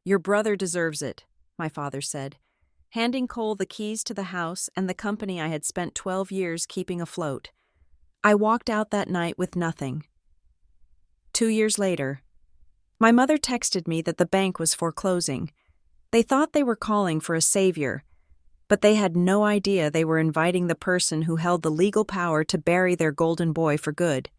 Your brother deserves it, my father said, handing Cole the keys to the house and the company I had spent 12 years keeping afloat. I walked out that night with nothing. 2 years later, my mother texted me that the bank was foreclosing. They thought they were calling for a savior, but they had no idea they were inviting the person who held the legal power to bury their golden boy for good.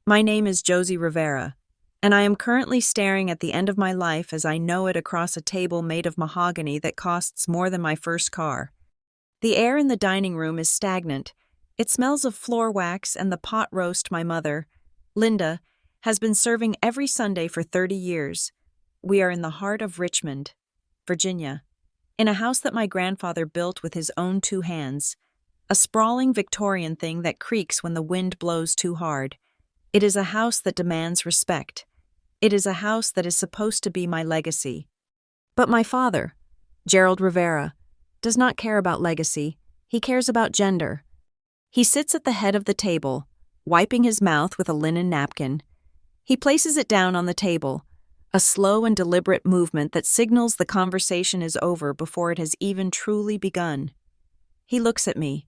My name is Josie Rivera, and I am currently staring at the end of my life as I know it across a table made of mahogany that costs more than my first car. The air in the dining room is stagnant. It smells of floor wax and the pot roast my mother, Linda, has been serving every Sunday for 30 years. We are in the heart of Richmond, Virginia, in a house that my grandfather built with his own 2 hands, a sprawling Victorian thing that creaks when the wind blows too hard. It is a house that demands respect. It is a house that is supposed to be my legacy. But my father, Gerald Rivera, does not care about legacy. He cares about gender. He sits at the head of the table, wiping his mouth with a linen napkin. He places it down on the table, a slow and deliberate movement that signals the conversation is over before it has even truly begun. He looks at me,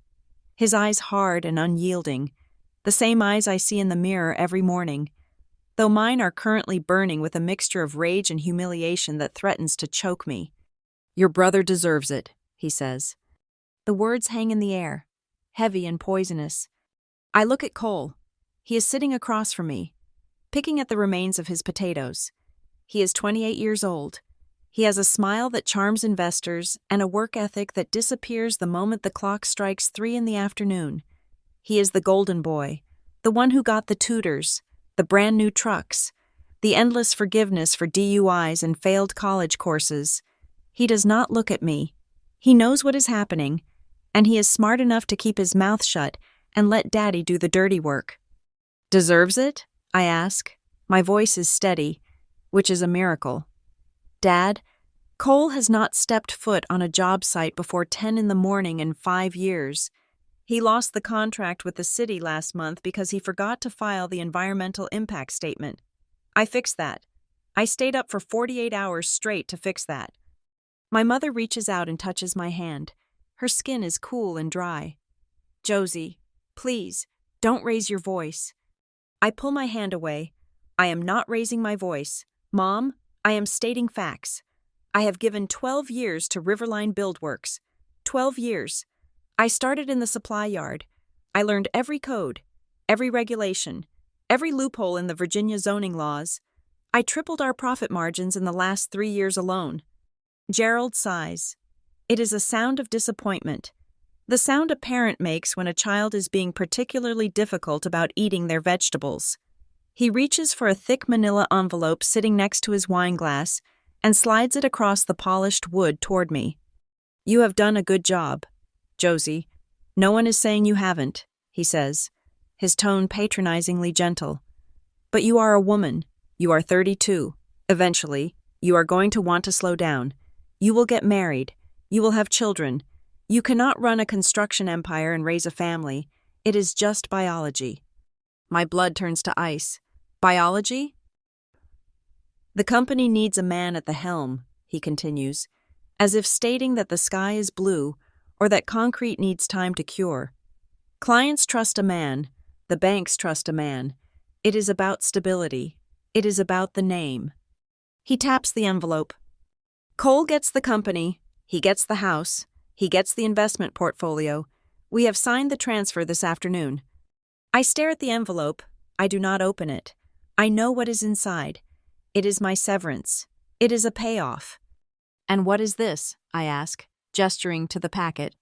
his eyes hard and unyielding, the same eyes I see in the mirror every morning, though mine are currently burning with a mixture of rage and humiliation that threatens to choke me. Your brother deserves it, he says. The words hang in the air, heavy and poisonous. I look at Cole. He is sitting across from me, picking at the remains of his potatoes. He is 28 years old. He has a smile that charms investors and a work ethic that disappears the moment the clock strikes 3 in the afternoon. He is the golden boy, the one who got the tutors, the brand new trucks, the endless forgiveness for DUIs and failed college courses. He does not look at me. He knows what is happening, and he is smart enough to keep his mouth shut and let Daddy do the dirty work. Deserves it? I ask. My voice is steady, which is a miracle. Dad, Cole has not stepped foot on a job site before 10 in the morning in 5 years. He lost the contract with the city last month because he forgot to file the environmental impact statement. I fixed that. I stayed up for 48 hours straight to fix that. My mother reaches out and touches my hand. Her skin is cool and dry. Josie, please, don't raise your voice. I pull my hand away. I am not raising my voice. Mom, I am stating facts. I have given 12 years to Riverline Buildworks. 12 years. I started in the supply yard. I learned every code, every regulation, every loophole in the Virginia zoning laws. I tripled our profit margins in the last 3 years alone. Gerald sighs. It is a sound of disappointment. The sound a parent makes when a child is being particularly difficult about eating their vegetables. He reaches for a thick manila envelope sitting next to his wine glass and slides it across the polished wood toward me. You have done a good job, Josie. No one is saying you haven't, he says, his tone patronizingly gentle. But you are a woman. You are 32. Eventually, you are going to want to slow down. You will get married. You will have children. You cannot run a construction empire and raise a family. It is just biology. My blood turns to ice. Biology? The company needs a man at the helm, he continues, as if stating that the sky is blue or that concrete needs time to cure. Clients trust a man. The banks trust a man. It is about stability. It is about the name. He taps the envelope. Cole gets the company. He gets the house. He gets the investment portfolio. We have signed the transfer this afternoon. I stare at the envelope. I do not open it. I know what is inside. It is my severance. It is a payoff. And what is this? I ask, gesturing to the packet.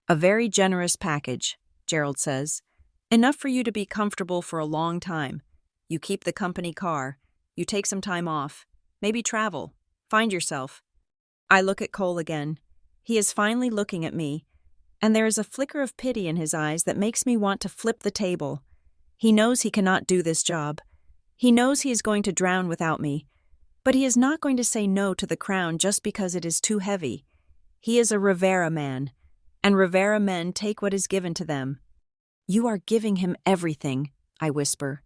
A very generous package, Gerald says. Enough for you to be comfortable for a long time. You keep the company car. You take some time off. Maybe travel. Find yourself. I look at Cole again. He is finally looking at me, and there is a flicker of pity in his eyes that makes me want to flip the table. He knows he cannot do this job. He knows he is going to drown without me, but he is not going to say no to the crown just because it is too heavy. He is a Rivera man, and Rivera men take what is given to them. You are giving him everything, I whisper.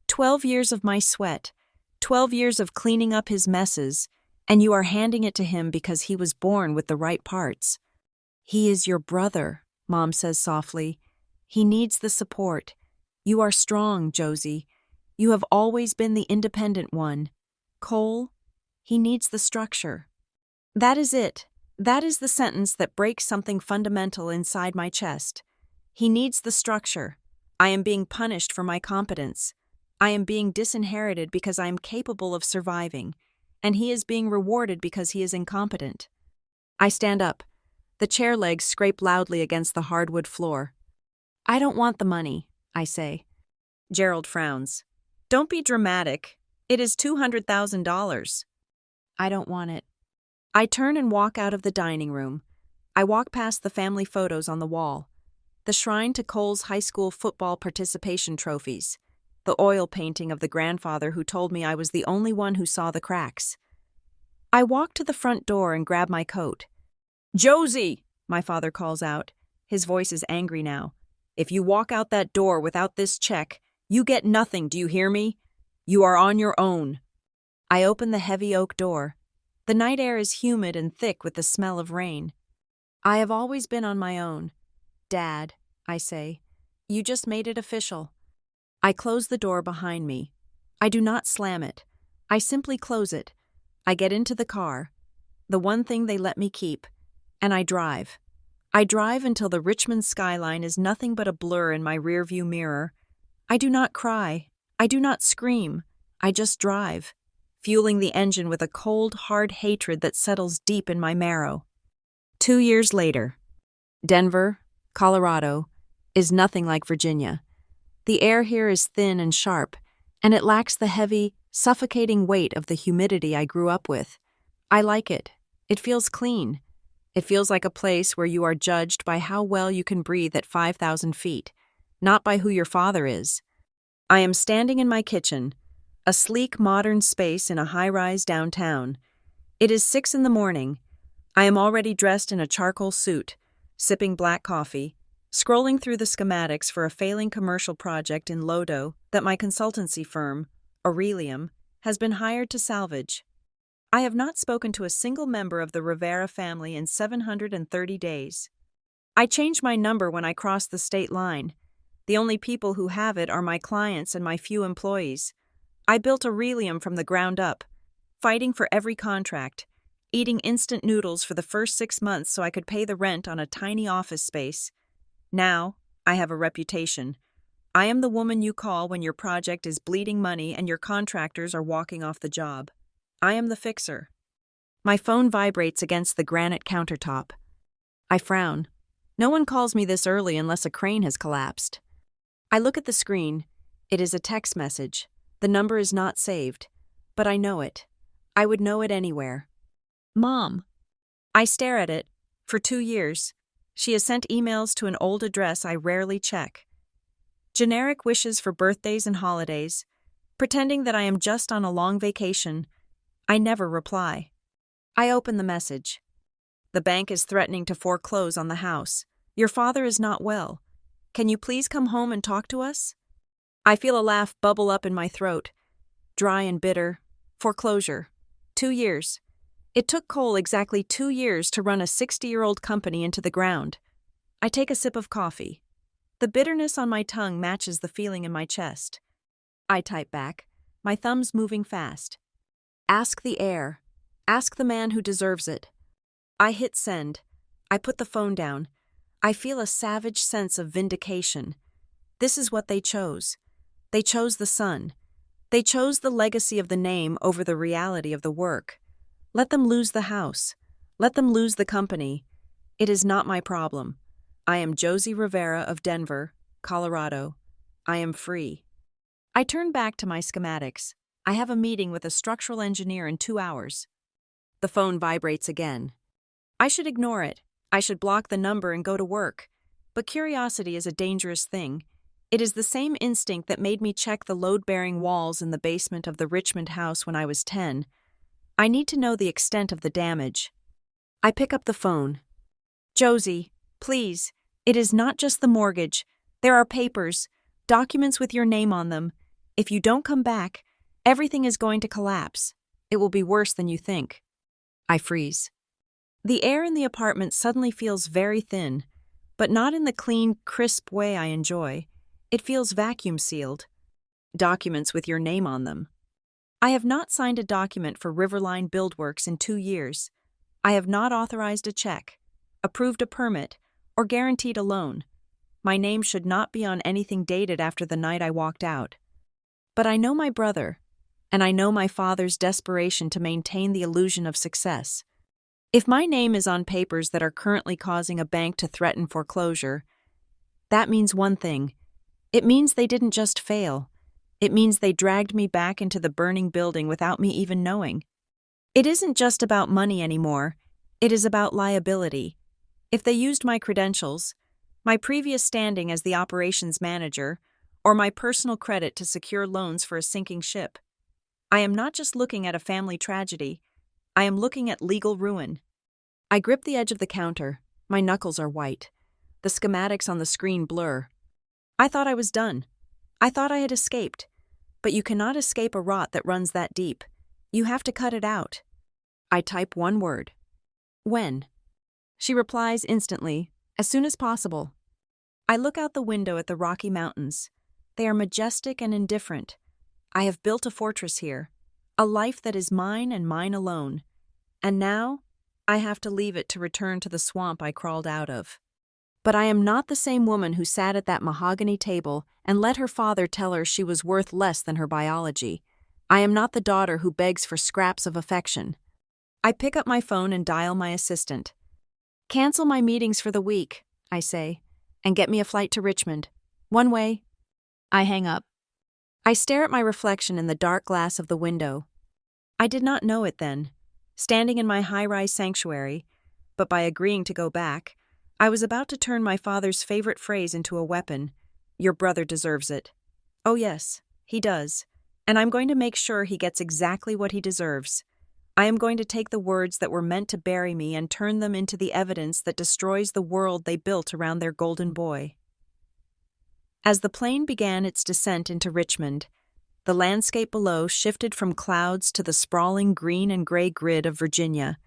12 years of my sweat, 12 years of cleaning up his messes. And you are handing it to him because he was born with the right parts. He is your brother, Mom says softly. He needs the support. You are strong, Josie. You have always been the independent one. Cole, he needs the structure. That is it. That is the sentence that breaks something fundamental inside my chest. He needs the structure. I am being punished for my competence. I am being disinherited because I am capable of surviving, and he is being rewarded because he is incompetent. I stand up. The chair legs scrape loudly against the hardwood floor. I don't want the money, I say. Gerald frowns. Don't be dramatic. It is $200,000. I don't want it. I turn and walk out of the dining room. I walk past the family photos on the wall. The shrine to Cole's high school football participation trophies. The oil painting of the grandfather who told me I was the only one who saw the cracks. I walk to the front door and grab my coat. Josie, my father calls out. His voice is angry now. If you walk out that door without this check, you get nothing, do you hear me? You are on your own. I open the heavy oak door. The night air is humid and thick with the smell of rain. I have always been on my own. Dad, I say, you just made it official. I close the door behind me. I do not slam it. I simply close it. I get into the car, the one thing they let me keep, and I drive. I drive until the Richmond skyline is nothing but a blur in my rearview mirror. I do not cry. I do not scream. I just drive, fueling the engine with a cold, hard hatred that settles deep in my marrow. 2 years later, Denver, Colorado, is nothing like Virginia. The air here is thin and sharp, and it lacks the heavy, suffocating weight of the humidity I grew up with. I like it. It feels clean. It feels like a place where you are judged by how well you can breathe at 5,000 feet, not by who your father is. I am standing in my kitchen, a sleek, modern space in a high-rise downtown. It is 6 a.m. I am already dressed in a charcoal suit, sipping black coffee, scrolling through the schematics for a failing commercial project in Lodo that my consultancy firm, Aurelium, has been hired to salvage. I have not spoken to a single member of the Rivera family in 730 days. I change my number when I cross the state line. The only people who have it are my clients and my few employees. I built Aurelium from the ground up, fighting for every contract, eating instant noodles for the first 6 months so I could pay the rent on a tiny office space. Now, I have a reputation. I am the woman you call when your project is bleeding money and your contractors are walking off the job. I am the fixer. My phone vibrates against the granite countertop. I frown. No one calls me this early unless a crane has collapsed. I look at the screen. It is a text message. The number is not saved, but I know it. I would know it anywhere. Mom. I stare at it. For 2 years, she has sent emails to an old address I rarely check. Generic wishes for birthdays and holidays, pretending that I am just on a long vacation. I never reply. I open the message. The bank is threatening to foreclose on the house. Your father is not well. Can you please come home and talk to us? I feel a laugh bubble up in my throat. Dry and bitter. Foreclosure. 2 years. It took Cole exactly 2 years to run a 60-year-old company into the ground. I take a sip of coffee. The bitterness on my tongue matches the feeling in my chest. I type back, my thumbs moving fast. Ask the heir. Ask the man who deserves it. I hit send. I put the phone down. I feel a savage sense of vindication. This is what they chose. They chose the son. They chose the legacy of the name over the reality of the work. Let them lose the house. Let them lose the company. It is not my problem. I am Josie Rivera of Denver, Colorado. I am free. I turn back to my schematics. I have a meeting with a structural engineer in 2 hours. The phone vibrates again. I should ignore it. I should block the number and go to work. But curiosity is a dangerous thing. It is the same instinct that made me check the load-bearing walls in the basement of the Richmond house when I was 10. I need to know the extent of the damage. I pick up the phone. Josie, please, it is not just the mortgage. There are papers, documents with your name on them. If you don't come back, everything is going to collapse. It will be worse than you think. I freeze. The air in the apartment suddenly feels very thin, but not in the clean, crisp way I enjoy. It feels vacuum-sealed. Documents with your name on them. I have not signed a document for Riverline Buildworks in 2 years. I have not authorized a check, approved a permit, or guaranteed a loan. My name should not be on anything dated after the night I walked out. But I know my brother, and I know my father's desperation to maintain the illusion of success. If my name is on papers that are currently causing a bank to threaten foreclosure, that means one thing. It means they didn't just fail. It means they dragged me back into the burning building without me even knowing. It isn't just about money anymore. It is about liability. If they used my credentials, my previous standing as the operations manager, or my personal credit to secure loans for a sinking ship, I am not just looking at a family tragedy. I am looking at legal ruin. I grip the edge of the counter. My knuckles are white. The schematics on the screen blur. I thought I was done. I thought I had escaped. But you cannot escape a rot that runs that deep. You have to cut it out. I type one word. When? She replies instantly, as soon as possible. I look out the window at the Rocky Mountains. They are majestic and indifferent. I have built a fortress here, a life that is mine and mine alone. And now, I have to leave it to return to the swamp I crawled out of. But I am not the same woman who sat at that mahogany table and let her father tell her she was worth less than her biology. I am not the daughter who begs for scraps of affection. I pick up my phone and dial my assistant. Cancel my meetings for the week, I say, and get me a flight to Richmond. One way. I hang up. I stare at my reflection in the dark glass of the window. I did not know it then, standing in my high-rise sanctuary, but by agreeing to go back, I was about to turn my father's favorite phrase into a weapon. Your brother deserves it. Oh yes, he does. And I'm going to make sure he gets exactly what he deserves. I am going to take the words that were meant to bury me and turn them into the evidence that destroys the world they built around their golden boy. As the plane began its descent into Richmond, the landscape below shifted from clouds to the sprawling green and gray grid of Virginia.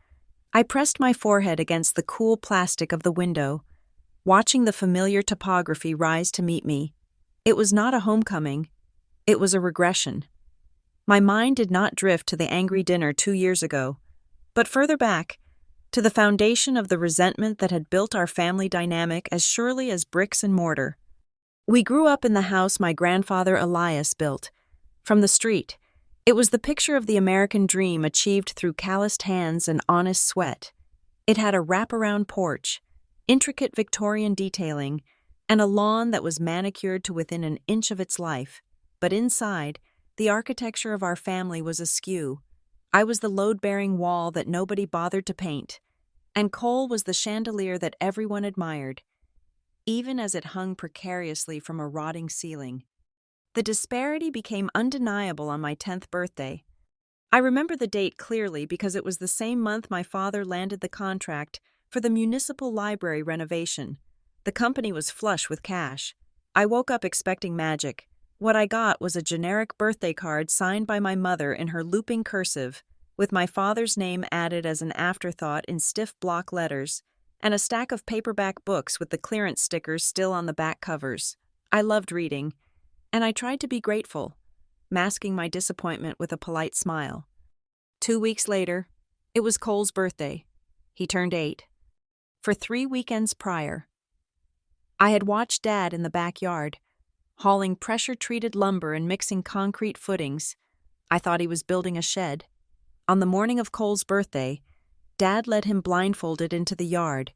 I pressed my forehead against the cool plastic of the window, watching the familiar topography rise to meet me. It was not a homecoming. It was a regression. My mind did not drift to the angry dinner 2 years ago, but further back, to the foundation of the resentment that had built our family dynamic as surely as bricks and mortar. We grew up in the house my grandfather Elias built. From the street, it was the picture of the American dream achieved through calloused hands and honest sweat. It had a wraparound porch, intricate Victorian detailing, and a lawn that was manicured to within an inch of its life. But inside, the architecture of our family was askew. I was the load-bearing wall that nobody bothered to paint, and Cole was the chandelier that everyone admired, even as it hung precariously from a rotting ceiling. The disparity became undeniable on my 10th birthday. I remember the date clearly because it was the same month my father landed the contract for the municipal library renovation. The company was flush with cash. I woke up expecting magic. What I got was a generic birthday card signed by my mother in her looping cursive, with my father's name added as an afterthought in stiff block letters, and a stack of paperback books with the clearance stickers still on the back covers. I loved reading, and I tried to be grateful, masking my disappointment with a polite smile. 2 weeks later, it was Cole's birthday. He turned 8. For 3 weekends prior, I had watched Dad in the backyard, hauling pressure-treated lumber and mixing concrete footings. I thought he was building a shed. On the morning of Cole's birthday, Dad led him blindfolded into the yard.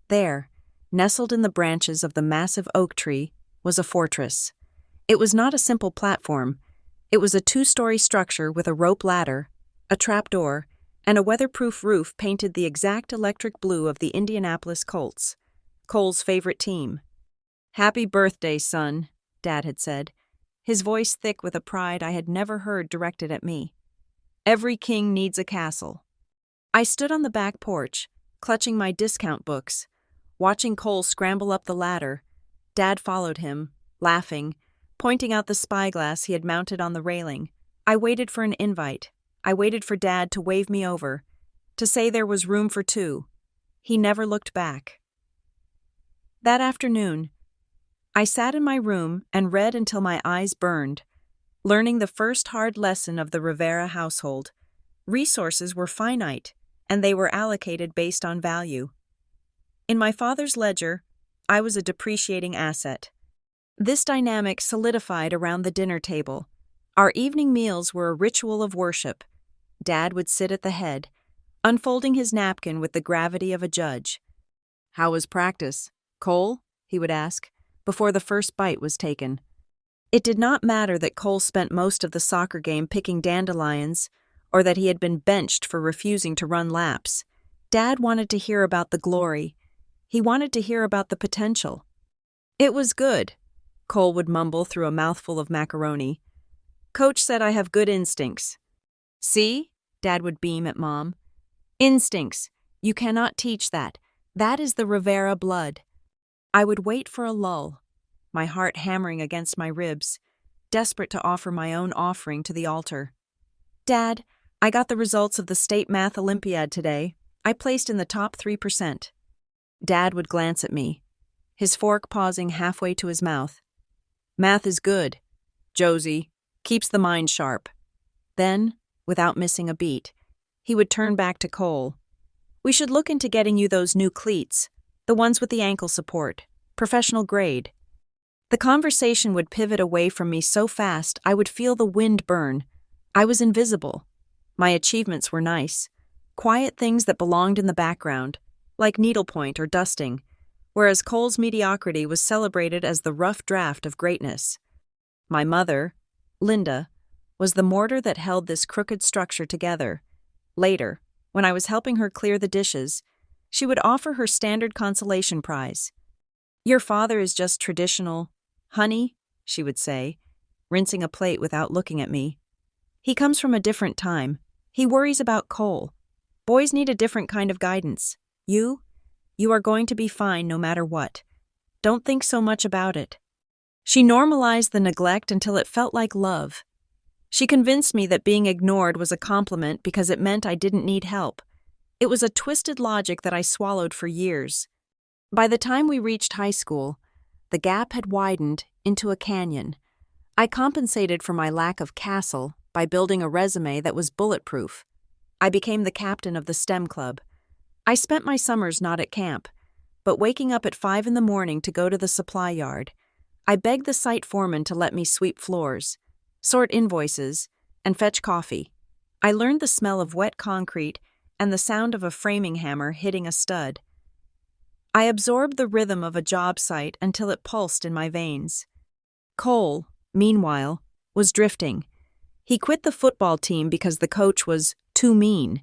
There, nestled in the branches of the massive oak tree, was a fortress. It was not a simple platform. It was a 2-story structure with a rope ladder, a trapdoor, and a weatherproof roof painted the exact electric blue of the Indianapolis Colts, Cole's favorite team. "Happy birthday, son," Dad had said, his voice thick with a pride I had never heard directed at me. "Every king needs a castle." I stood on the back porch, clutching my discount books, watching Cole scramble up the ladder. Dad followed him, laughing, pointing out the spyglass he had mounted on the railing. I waited for an invite. I waited for Dad to wave me over, to say there was room for two. He never looked back. That afternoon, I sat in my room and read until my eyes burned, learning the first hard lesson of the Rivera household. Resources were finite, and they were allocated based on value. In my father's ledger, I was a depreciating asset. This dynamic solidified around the dinner table. Our evening meals were a ritual of worship. Dad would sit at the head, unfolding his napkin with the gravity of a judge. "How was practice, Cole?" he would ask, before the first bite was taken. It did not matter that Cole spent most of the soccer game picking dandelions, or that he had been benched for refusing to run laps. Dad wanted to hear about the glory. He wanted to hear about the potential. "It was good," Cole would mumble through a mouthful of macaroni. "Coach said I have good instincts." "See?" Dad would beam at Mom. "Instincts. You cannot teach that. That is the Rivera blood." I would wait for a lull, my heart hammering against my ribs, desperate to offer my own offering to the altar. "Dad, I got the results of the state math Olympiad today. I placed in the top 3%. Dad would glance at me, his fork pausing halfway to his mouth. "Math is good, Josie. Keeps the mind sharp." Then, without missing a beat, he would turn back to Cole. "We should look into getting you those new cleats, the ones with the ankle support, professional grade." The conversation would pivot away from me so fast I would feel the wind burn. I was invisible. My achievements were nice, quiet things that belonged in the background, like needlepoint or dusting, whereas Cole's mediocrity was celebrated as the rough draft of greatness. My mother, Linda, was the mortar that held this crooked structure together. Later, when I was helping her clear the dishes, she would offer her standard consolation prize. "Your father is just traditional. Honey," she would say, rinsing a plate without looking at me. "He comes from a different time. He worries about Cole. Boys need a different kind of guidance. You are going to be fine no matter what. Don't think so much about it." She normalized the neglect until it felt like love. She convinced me that being ignored was a compliment because it meant I didn't need help. It was a twisted logic that I swallowed for years. By the time we reached high school, the gap had widened into a canyon. I compensated for my lack of castle by building a resume that was bulletproof. I became the captain of the STEM club. I spent my summers not at camp, but waking up at 5 in the morning to go to the supply yard. I begged the site foreman to let me sweep floors, sort invoices, and fetch coffee. I learned the smell of wet concrete and the sound of a framing hammer hitting a stud. I absorbed the rhythm of a job site until it pulsed in my veins. Cole, meanwhile, was drifting. He quit the football team because the coach was too mean.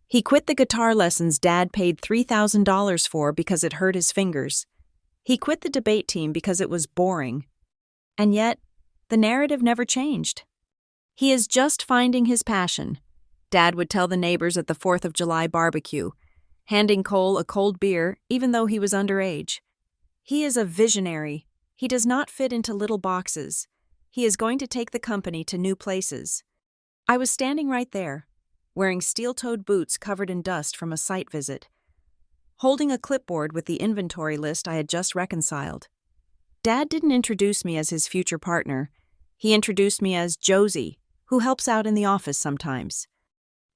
He quit the guitar lessons Dad paid $3,000 for because it hurt his fingers. He quit the debate team because it was boring. And yet, the narrative never changed. "He is just finding his passion," Dad would tell the neighbors at the 4th of July barbecue, handing Cole a cold beer even though he was underage. "He is a visionary. He does not fit into little boxes. He is going to take the company to new places." I was standing right there, wearing steel-toed boots covered in dust from a site visit, holding a clipboard with the inventory list I had just reconciled. Dad didn't introduce me as his future partner. He introduced me as Josie, who helps out in the office sometimes.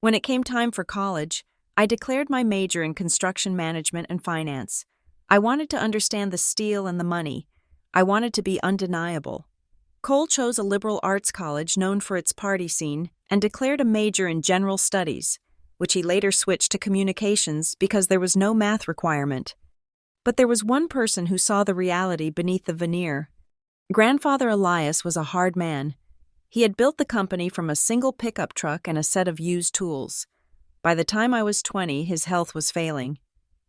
When it came time for college, I declared my major in construction management and finance. I wanted to understand the steel and the money. I wanted to be undeniable. Cole chose a liberal arts college known for its party scene and declared a major in general studies, which he later switched to communications because there was no math requirement. But there was one person who saw the reality beneath the veneer. Grandfather Elias was a hard man. He had built the company from a single pickup truck and a set of used tools. By the time I was 20, his health was failing,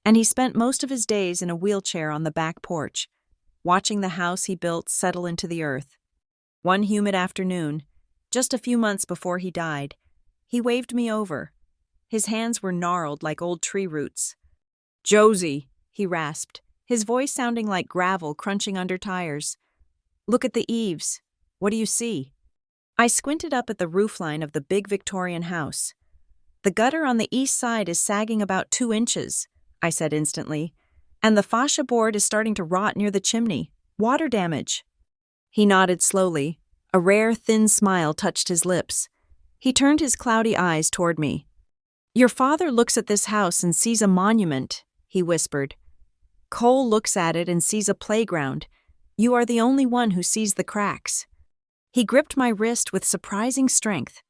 and he spent most of his days in a wheelchair on the back porch, watching the house he built settle into the earth. One humid afternoon, just a few months before he died, he waved me over. His hands were gnarled like old tree roots. "Josie," he rasped, his voice sounding like gravel crunching under tires. "Look at the eaves. What do you see?" I squinted up at the roofline of the big Victorian house. The gutter on the east side is sagging about 2 inches, I said instantly, and the fascia board is starting to rot near the chimney. Water damage. He nodded slowly. A rare, thin smile touched his lips. He turned his cloudy eyes toward me. Your father looks at this house and sees a monument, he whispered. Cole looks at it and sees a playground. You are the only one who sees the cracks. He gripped my wrist with surprising strength.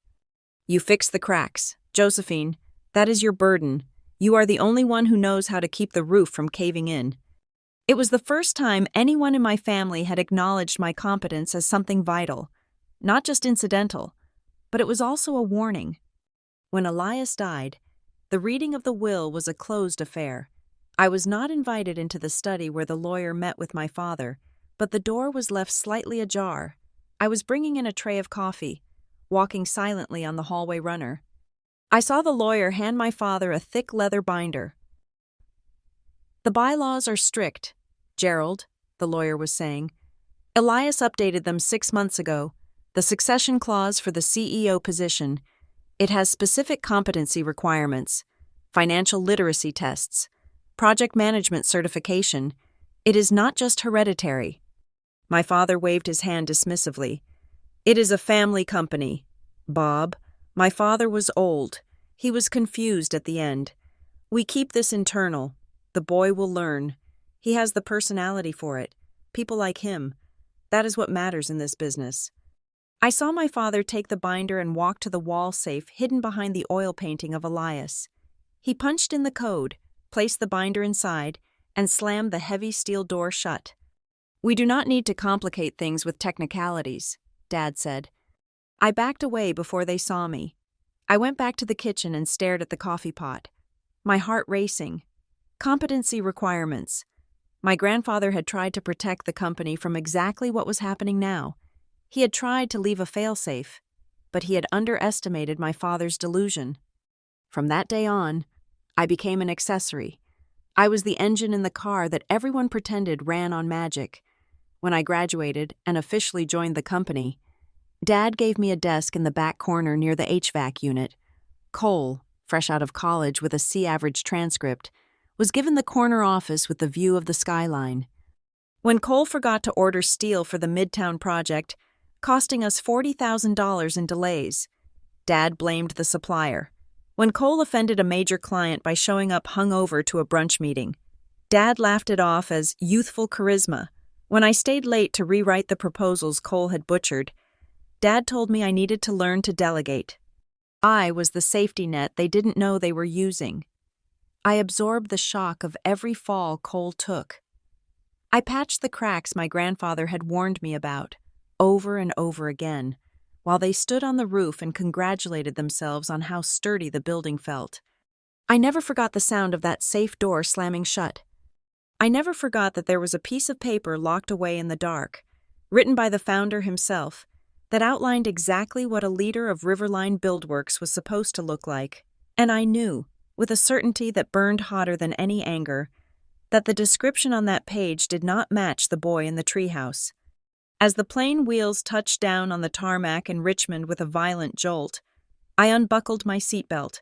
You fix the cracks. Josephine, that is your burden. You are the only one who knows how to keep the roof from caving in. It was the first time anyone in my family had acknowledged my competence as something vital, not just incidental, but it was also a warning. When Elias died, the reading of the will was a closed affair. I was not invited into the study where the lawyer met with my father, but the door was left slightly ajar. I was bringing in a tray of coffee, walking silently on the hallway runner. I saw the lawyer hand my father a thick leather binder. The bylaws are strict, Gerald, the lawyer was saying. Elias updated them 6 months ago. The succession clause for the CEO position. It has specific competency requirements, financial literacy tests, project management certification. It is not just hereditary. My father waved his hand dismissively. It is a family company. Bob, my father was old. He was confused at the end. We keep this internal. The boy will learn. He has the personality for it. People like him. That is what matters in this business. I saw my father take the binder and walk to the wall safe hidden behind the oil painting of Elias. He punched in the code, placed the binder inside, and slammed the heavy steel door shut. We do not need to complicate things with technicalities, Dad said. I backed away before they saw me. I went back to the kitchen and stared at the coffee pot, my heart racing. Competency requirements. My grandfather had tried to protect the company from exactly what was happening now. He had tried to leave a failsafe, but he had underestimated my father's delusion. From that day on, I became an accessory. I was the engine in the car that everyone pretended ran on magic. When I graduated and officially joined the company, Dad gave me a desk in the back corner near the HVAC unit. Cole, fresh out of college with a C-average transcript, was given the corner office with the view of the skyline. When Cole forgot to order steel for the Midtown project, costing us $40,000 in delays, Dad blamed the supplier. When Cole offended a major client by showing up hungover to a brunch meeting, Dad laughed it off as youthful charisma. When I stayed late to rewrite the proposals Cole had butchered, Dad told me I needed to learn to delegate. I was the safety net they didn't know they were using. I absorbed the shock of every fall Cole took. I patched the cracks my grandfather had warned me about, over and over again, while they stood on the roof and congratulated themselves on how sturdy the building felt. I never forgot the sound of that safe door slamming shut. I never forgot that there was a piece of paper locked away in the dark, written by the founder himself, that outlined exactly what a leader of Riverline Buildworks was supposed to look like. And I knew, with a certainty that burned hotter than any anger, that the description on that page did not match the boy in the treehouse. As the plane wheels touched down on the tarmac in Richmond with a violent jolt, I unbuckled my seatbelt.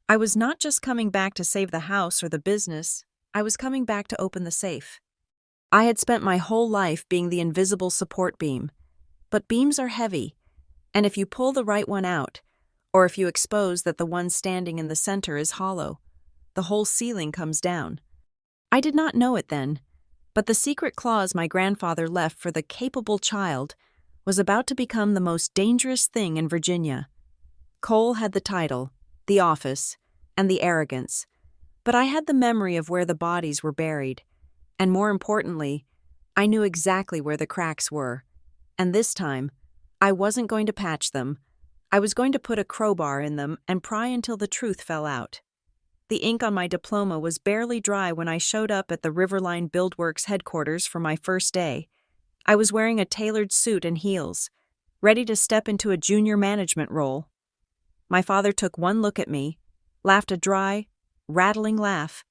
I was not just coming back to save the house or the business, I was coming back to open the safe. I had spent my whole life being the invisible support beam. But beams are heavy, and if you pull the right one out, or if you expose that the one standing in the center is hollow, the whole ceiling comes down. I did not know it then, but the secret clause my grandfather left for the capable child was about to become the most dangerous thing in Virginia. Cole had the title, the office, and the arrogance, but I had the memory of where the bodies were buried, and more importantly, I knew exactly where the cracks were. And this time, I wasn't going to patch them. I was going to put a crowbar in them and pry until the truth fell out. The ink on my diploma was barely dry when I showed up at the Riverline Buildworks headquarters for my first day. I was wearing a tailored suit and heels, ready to step into a junior management role. My father took one look at me, laughed a dry, rattling laugh,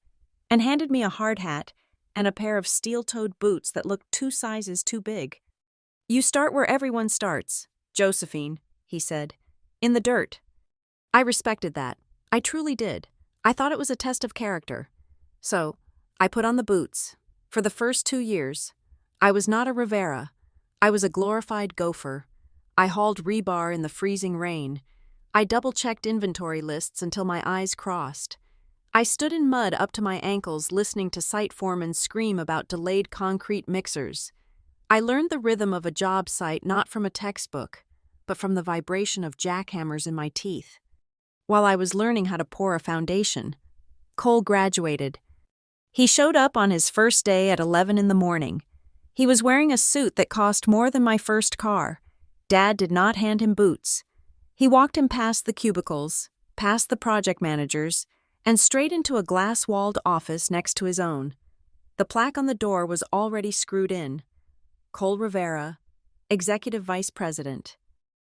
and handed me a hard hat and a pair of steel-toed boots that looked 2 sizes too big. You start where everyone starts, Josephine, he said, in the dirt. I respected that. I truly did. I thought it was a test of character. So, I put on the boots. For the first 2 years, I was not a Rivera. I was a glorified gopher. I hauled rebar in the freezing rain. I double-checked inventory lists until my eyes crossed. I stood in mud up to my ankles listening to site foremen scream about delayed concrete mixers. I learned the rhythm of a job site not from a textbook, but from the vibration of jackhammers in my teeth. While I was learning how to pour a foundation, Cole graduated. He showed up on his first day at 11 in the morning. He was wearing a suit that cost more than my first car. Dad did not hand him boots. He walked him past the cubicles, past the project managers, and straight into a glass-walled office next to his own. The plaque on the door was already screwed in. Cole Rivera, Executive Vice President.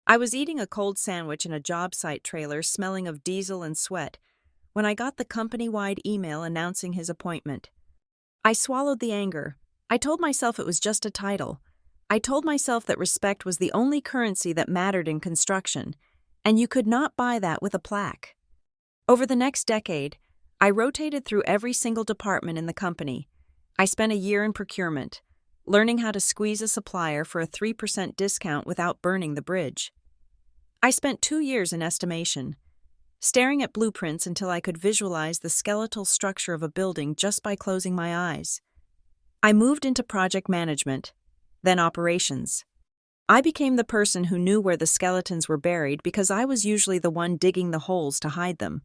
I was eating a cold sandwich in a job site trailer smelling of diesel and sweat when I got the company-wide email announcing his appointment. I swallowed the anger. I told myself it was just a title. I told myself that respect was the only currency that mattered in construction, and you could not buy that with a plaque. Over the next decade, I rotated through every single department in the company. I spent a year in procurement, learning how to squeeze a supplier for a 3% discount without burning the bridge. I spent 2 years in estimation, staring at blueprints until I could visualize the skeletal structure of a building just by closing my eyes. I moved into project management, then operations. I became the person who knew where the skeletons were buried because I was usually the one digging the holes to hide them.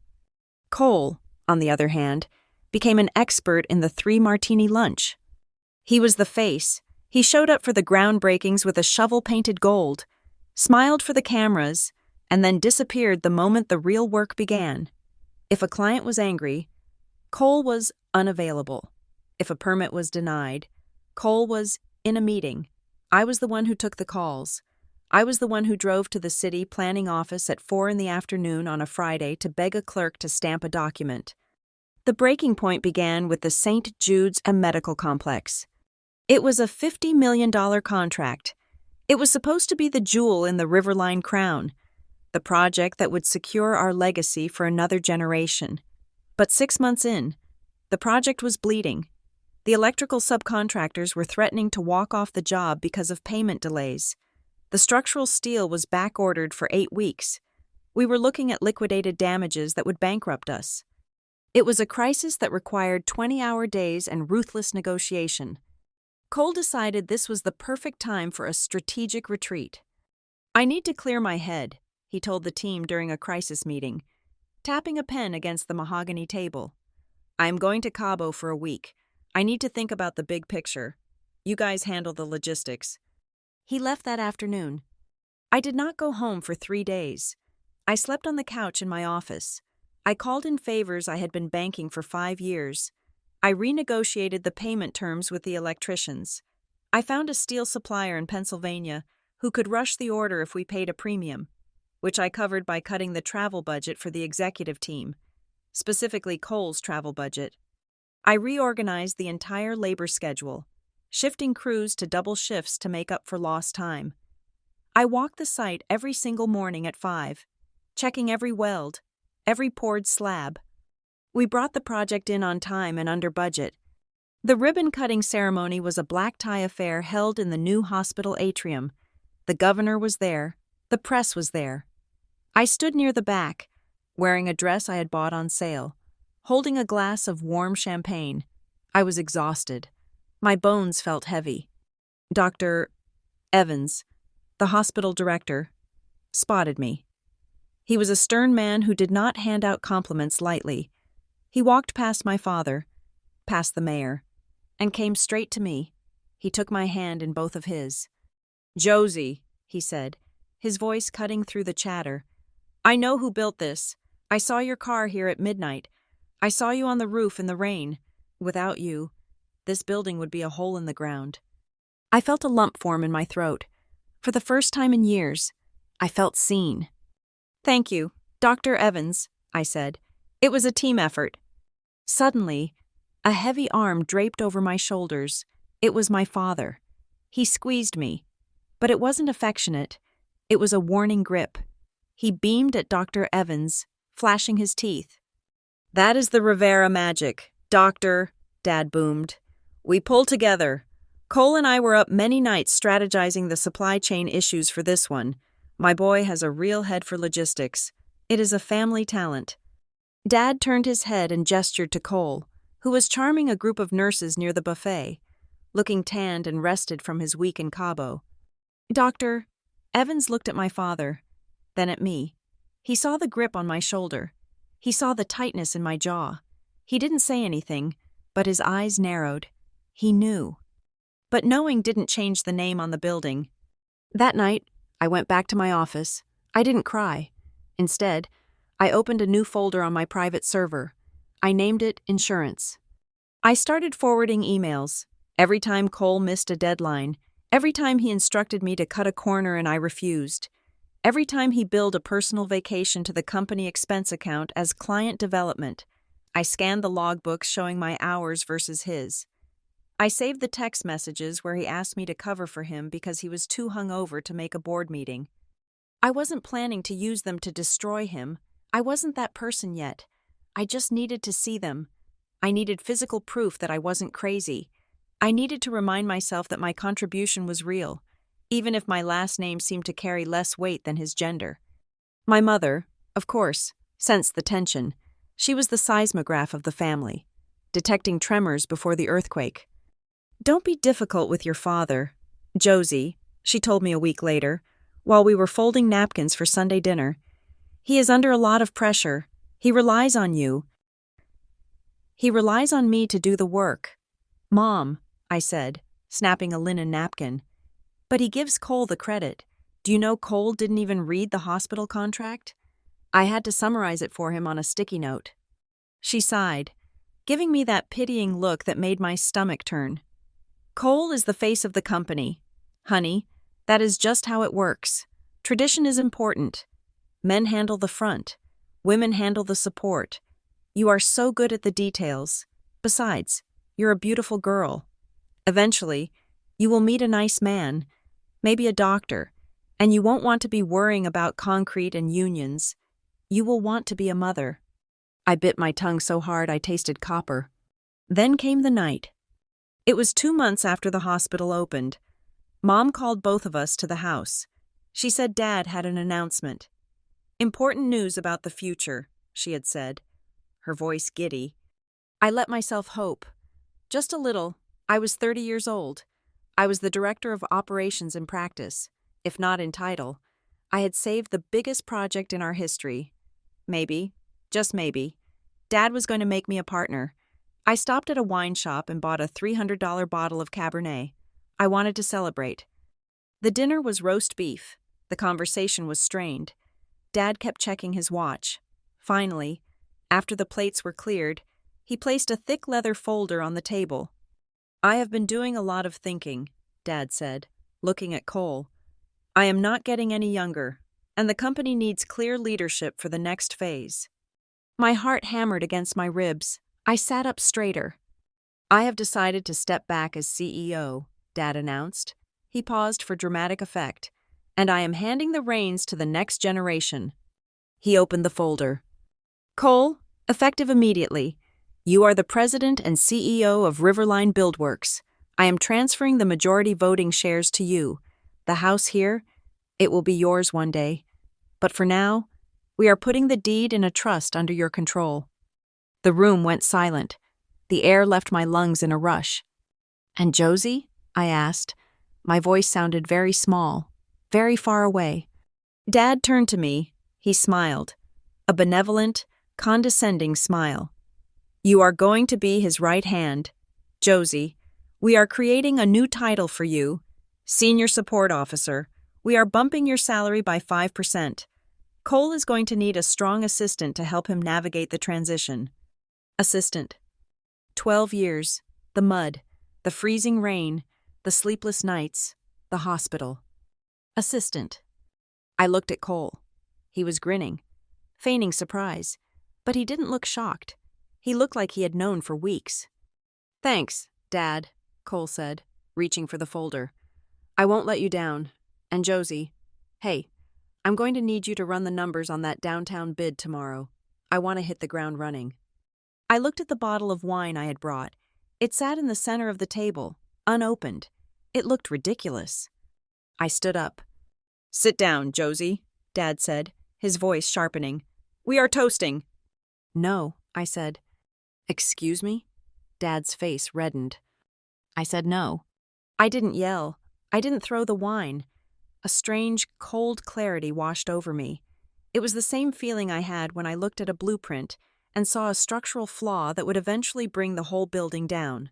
Cole, on the other hand, became an expert in the 3-martini lunch. He was the face. He showed up for the groundbreakings with a shovel painted gold, smiled for the cameras, and then disappeared the moment the real work began. If a client was angry, Cole was unavailable. If a permit was denied, Cole was in a meeting. I was the one who took the calls. I was the one who drove to the city planning office at 4 in the afternoon on a Friday to beg a clerk to stamp a document. The breaking point began with the St. Jude's and Medical Complex. It was a $50 million contract. It was supposed to be the jewel in the Riverline crown, the project that would secure our legacy for another generation. But 6 months in, the project was bleeding. The electrical subcontractors were threatening to walk off the job because of payment delays. The structural steel was back-ordered for 8 weeks. We were looking at liquidated damages that would bankrupt us. It was a crisis that required 20-hour days and ruthless negotiation. Cole decided this was the perfect time for a strategic retreat. "I need to clear my head," he told the team during a crisis meeting, tapping a pen against the mahogany table. "I am going to Cabo for a week. I need to think about the big picture. You guys handle the logistics." He left that afternoon. I did not go home for 3 days. I slept on the couch in my office. I called in favors I had been banking for 5 years. I renegotiated the payment terms with the electricians. I found a steel supplier in Pennsylvania who could rush the order if we paid a premium, which I covered by cutting the travel budget for the executive team, specifically Cole's travel budget. I reorganized the entire labor schedule, shifting crews to double shifts to make up for lost time. I walked the site every single morning at 5, checking every weld, every poured slab. We brought the project in on time and under budget. The ribbon-cutting ceremony was a black-tie affair held in the new hospital atrium. The governor was there. The press was there. I stood near the back, wearing a dress I had bought on sale, holding a glass of warm champagne. I was exhausted. My bones felt heavy. Dr. Evans, the hospital director, spotted me. He was a stern man who did not hand out compliments lightly. He walked past my father, past the mayor, and came straight to me. He took my hand in both of his. "Josie," he said, his voice cutting through the chatter. "I know who built this. I saw your car here at midnight. I saw you on the roof in the rain. Without you, this building would be a hole in the ground." I felt a lump form in my throat. For the first time in years, I felt seen. "Thank you, Dr. Evans," I said. "It was a team effort." Suddenly, a heavy arm draped over my shoulders. It was my father. He squeezed me, but it wasn't affectionate. It was a warning grip. He beamed at Dr. Evans, flashing his teeth. "That is the Rivera magic, Doctor," Dad boomed. "We pull together. Cole and I were up many nights strategizing the supply chain issues for this one. My boy has a real head for logistics. It is a family talent." Dad turned his head and gestured to Cole, who was charming a group of nurses near the buffet, looking tanned and rested from his week in Cabo. "Doctor," Evans looked at my father, then at me. He saw the grip on my shoulder. He saw the tightness in my jaw. He didn't say anything, but his eyes narrowed. He knew. But knowing didn't change the name on the building. That night, I went back to my office. I didn't cry. Instead, I opened a new folder on my private server. I named it Insurance. I started forwarding emails. Every time Cole missed a deadline, every time he instructed me to cut a corner and I refused, every time he billed a personal vacation to the company expense account as client development, I scanned the logbooks showing my hours versus his. I saved the text messages where he asked me to cover for him because he was too hungover to make a board meeting. I wasn't planning to use them to destroy him. I wasn't that person yet. I just needed to see them. I needed physical proof that I wasn't crazy. I needed to remind myself that my contribution was real, even if my last name seemed to carry less weight than his gender. My mother, of course, sensed the tension. She was the seismograph of the family, detecting tremors before the earthquake. "Don't be difficult with your father, Josie," she told me a week later, while we were folding napkins for Sunday dinner. "He is under a lot of pressure. He relies on you. He relies on me to do the work." "Mom," I said, snapping a linen napkin. "But he gives Cole the credit. Do you know Cole didn't even read the hospital contract? I had to summarize it for him on a sticky note." She sighed, giving me that pitying look that made my stomach turn. "Cole is the face of the company. Honey, that is just how it works. Tradition is important. Men handle the front. Women handle the support. You are so good at the details. Besides, you're a beautiful girl. Eventually, you will meet a nice man, maybe a doctor, and you won't want to be worrying about concrete and unions. You will want to be a mother." I bit my tongue so hard I tasted copper. Then came the night. It was 2 months after the hospital opened. Mom called both of us to the house. She said Dad had an announcement. "Important news about the future," she had said, her voice giddy. I let myself hope. Just a little. I was 30 years old. I was the director of operations in practice, if not in title. I had saved the biggest project in our history. Maybe, just maybe, Dad was going to make me a partner. I stopped at a wine shop and bought a $300 bottle of Cabernet. I wanted to celebrate. The dinner was roast beef. The conversation was strained. Dad kept checking his watch. Finally, after the plates were cleared, he placed a thick leather folder on the table. "I have been doing a lot of thinking," Dad said, looking at Cole. "I am not getting any younger, and the company needs clear leadership for the next phase." My heart hammered against my ribs. I sat up straighter. "I have decided to step back as CEO," Dad announced. He paused for dramatic effect. "And I am handing the reins to the next generation." He opened the folder. "Cole, effective immediately. You are the president and CEO of Riverline Buildworks. I am transferring the majority voting shares to you. The house here, it will be yours one day. But for now, we are putting the deed in a trust under your control." The room went silent. The air left my lungs in a rush. "And Josie?" I asked. My voice sounded very small, very far away. Dad turned to me. He smiled. A benevolent, condescending smile. "You are going to be his right hand. Josie, we are creating a new title for you. Senior Support Officer. We are bumping your salary by 5%. Cole is going to need a strong assistant to help him navigate the transition." Assistant. 12 years. The mud. The freezing rain. The sleepless nights. The hospital. Assistant. I looked at Cole. He was grinning, feigning surprise, but he didn't look shocked. He looked like he had known for weeks. "Thanks, Dad," Cole said, reaching for the folder. "I won't let you down. And Josie, hey, I'm going to need you to run the numbers on that downtown bid tomorrow. I want to hit the ground running. I looked at the bottle of wine I had brought. It sat in the center of the table, unopened. It looked ridiculous. I stood up. "Sit down, Josie," Dad said, his voice sharpening. "We are toasting." "No," I said. "Excuse me?" Dad's face reddened. I said no. I didn't yell. I didn't throw the wine. A strange, cold clarity washed over me. It was the same feeling I had when I looked at a blueprint and saw a structural flaw that would eventually bring the whole building down.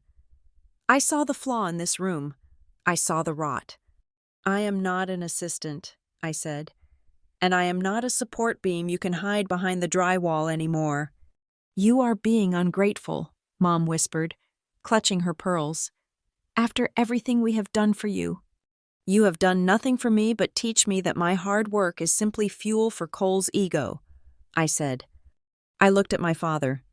I saw the flaw in this room. I saw the rot. "I am not an assistant," I said, "and I am not a support beam you can hide behind the drywall anymore." "You are being ungrateful," Mom whispered, clutching her pearls. "After everything we have done for you." "You have done nothing for me but teach me that my hard work is simply fuel for Cole's ego," I said. I looked at my father.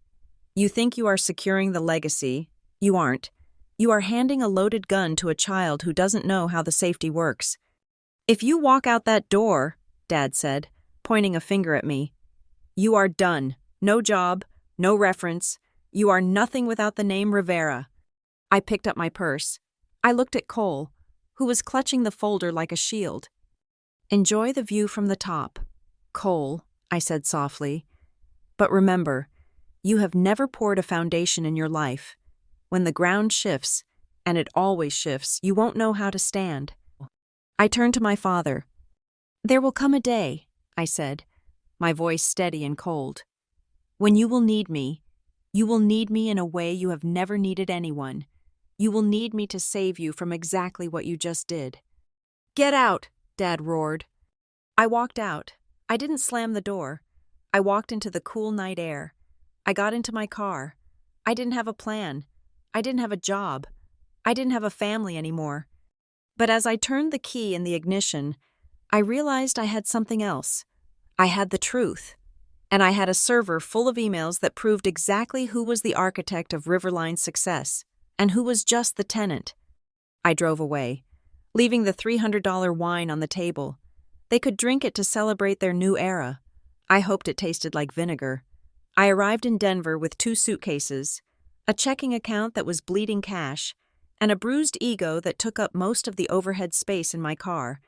"You think you are securing the legacy. You aren't. You are handing a loaded gun to a child who doesn't know how the safety works." "If you walk out that door," Dad said, pointing a finger at me, "you are done. No job, no reference. You are nothing without the name Rivera." I picked up my purse. I looked at Cole, who was clutching the folder like a shield. "Enjoy the view from the top, Cole," I said softly. "But remember, you have never poured a foundation in your life. When the ground shifts, and it always shifts, you won't know how to stand." I turned to my father. "There will come a day," I said, my voice steady and cold, "when you will need me. You will need me in a way you have never needed anyone. You will need me to save you from exactly what you just did." "Get out!" Dad roared. I walked out. I didn't slam the door. I walked into the cool night air. I got into my car. I didn't have a plan. I didn't have a job. I didn't have a family anymore. But as I turned the key in the ignition, I realized I had something else. I had the truth. And I had a server full of emails that proved exactly who was the architect of Riverline's success and who was just the tenant. I drove away, leaving the $300 wine on the table. They could drink it to celebrate their new era. I hoped it tasted like vinegar. I arrived in Denver with 2 suitcases, a checking account that was bleeding cash, and a bruised ego that took up most of the overhead space in my car.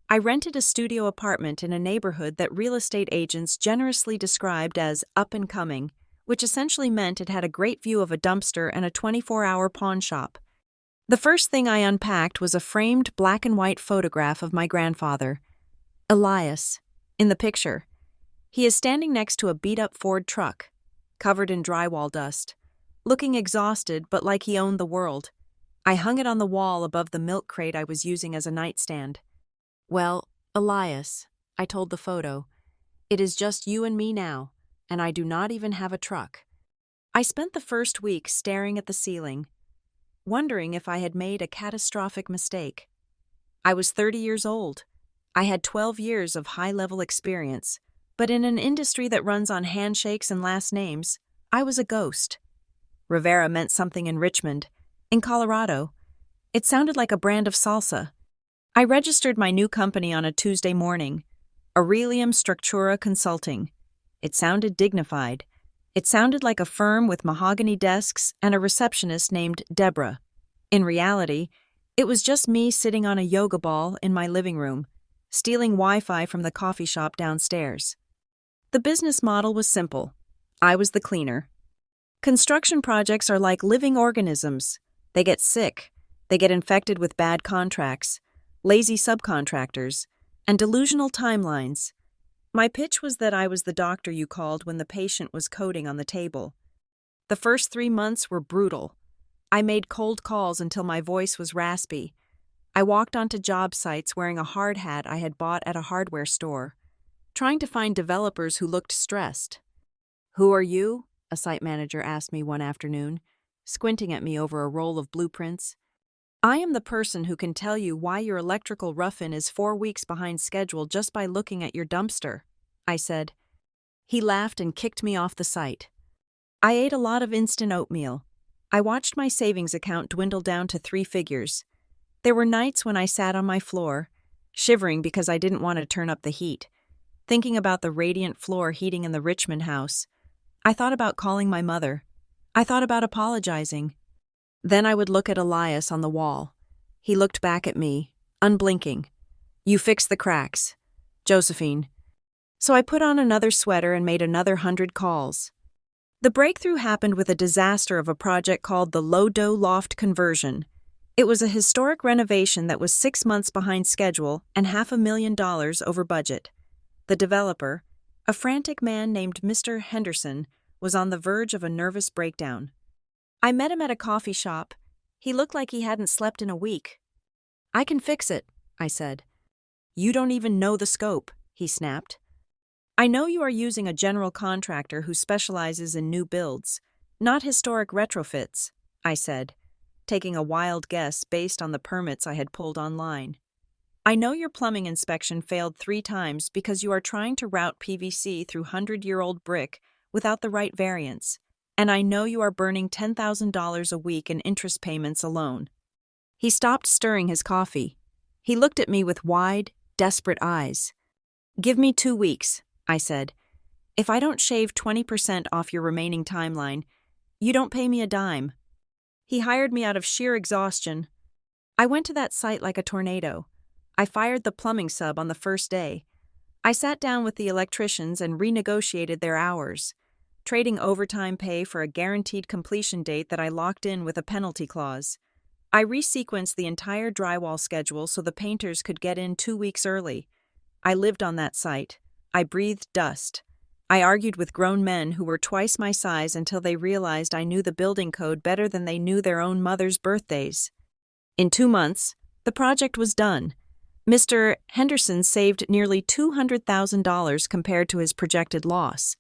I rented a studio apartment in a neighborhood that real estate agents generously described as up and coming, which essentially meant it had a great view of a dumpster and a 24-hour pawn shop. The first thing I unpacked was a framed black and white photograph of my grandfather, Elias, in the picture. He is standing next to a beat-up Ford truck, covered in drywall dust, looking exhausted but like he owned the world. I hung it on the wall above the milk crate I was using as a nightstand. "Well, Elias," I told the photo, "it is just you and me now, and I do not even have a truck." I spent the first week staring at the ceiling, wondering if I had made a catastrophic mistake. I was 30 years old. I had 12 years of high-level experience, but in an industry that runs on handshakes and last names, I was a ghost. Rivera meant something in Richmond, in Colorado. It sounded like a brand of salsa. I registered my new company on a Tuesday morning, Aurelium Structura Consulting. It sounded dignified. It sounded like a firm with mahogany desks and a receptionist named Deborah. In reality, it was just me sitting on a yoga ball in my living room, stealing Wi-Fi from the coffee shop downstairs. The business model was simple. I was the cleaner. Construction projects are like living organisms. They get sick. They get infected with bad contracts, lazy subcontractors, and delusional timelines. My pitch was that I was the doctor you called when the patient was coding on the table. The first 3 months were brutal. I made cold calls until my voice was raspy. I walked onto job sites wearing a hard hat I had bought at a hardware store, trying to find developers who looked stressed. "Who are you?" a site manager asked me one afternoon, squinting at me over a roll of blueprints. "I am the person who can tell you why your electrical rough-in is 4 weeks behind schedule just by looking at your dumpster," I said. He laughed and kicked me off the site. I ate a lot of instant oatmeal. I watched my savings account dwindle down to 3 figures. There were nights when I sat on my floor, shivering because I didn't want to turn up the heat, thinking about the radiant floor heating in the Richmond house, I thought about calling my mother. I thought about apologizing. Then I would look at Elias on the wall. He looked back at me, unblinking. You fixed the cracks. Josephine. So I put on another sweater and made another 100 calls. The breakthrough happened with a disaster of a project called the Lodo Loft Conversion. It was a historic renovation that was 6 months behind schedule and $500,000 over budget. The developer, a frantic man named Mr. Henderson, was on the verge of a nervous breakdown. I met him at a coffee shop. He looked like he hadn't slept in a week. I can fix it, I said. You don't even know the scope, he snapped. I know you are using a general contractor who specializes in new builds, not historic retrofits, I said, taking a wild guess based on the permits I had pulled online. I know your plumbing inspection failed 3 times because you are trying to route PVC through 100-year-old brick without the right variants, and I know you are burning $10,000 a week in interest payments alone. He stopped stirring his coffee. He looked at me with wide, desperate eyes. Give me 2 weeks, I said. If I don't shave 20% off your remaining timeline, you don't pay me a dime. He hired me out of sheer exhaustion. I went to that site like a tornado. I fired the plumbing sub on the first day. I sat down with the electricians and renegotiated their hours, trading overtime pay for a guaranteed completion date that I locked in with a penalty clause. I resequenced the entire drywall schedule so the painters could get in 2 weeks early. I lived on that site. I breathed dust. I argued with grown men who were twice my size until they realized I knew the building code better than they knew their own mother's birthdays. In 2 months, the project was done. Mr. Henderson saved nearly $200,000 compared to his projected loss.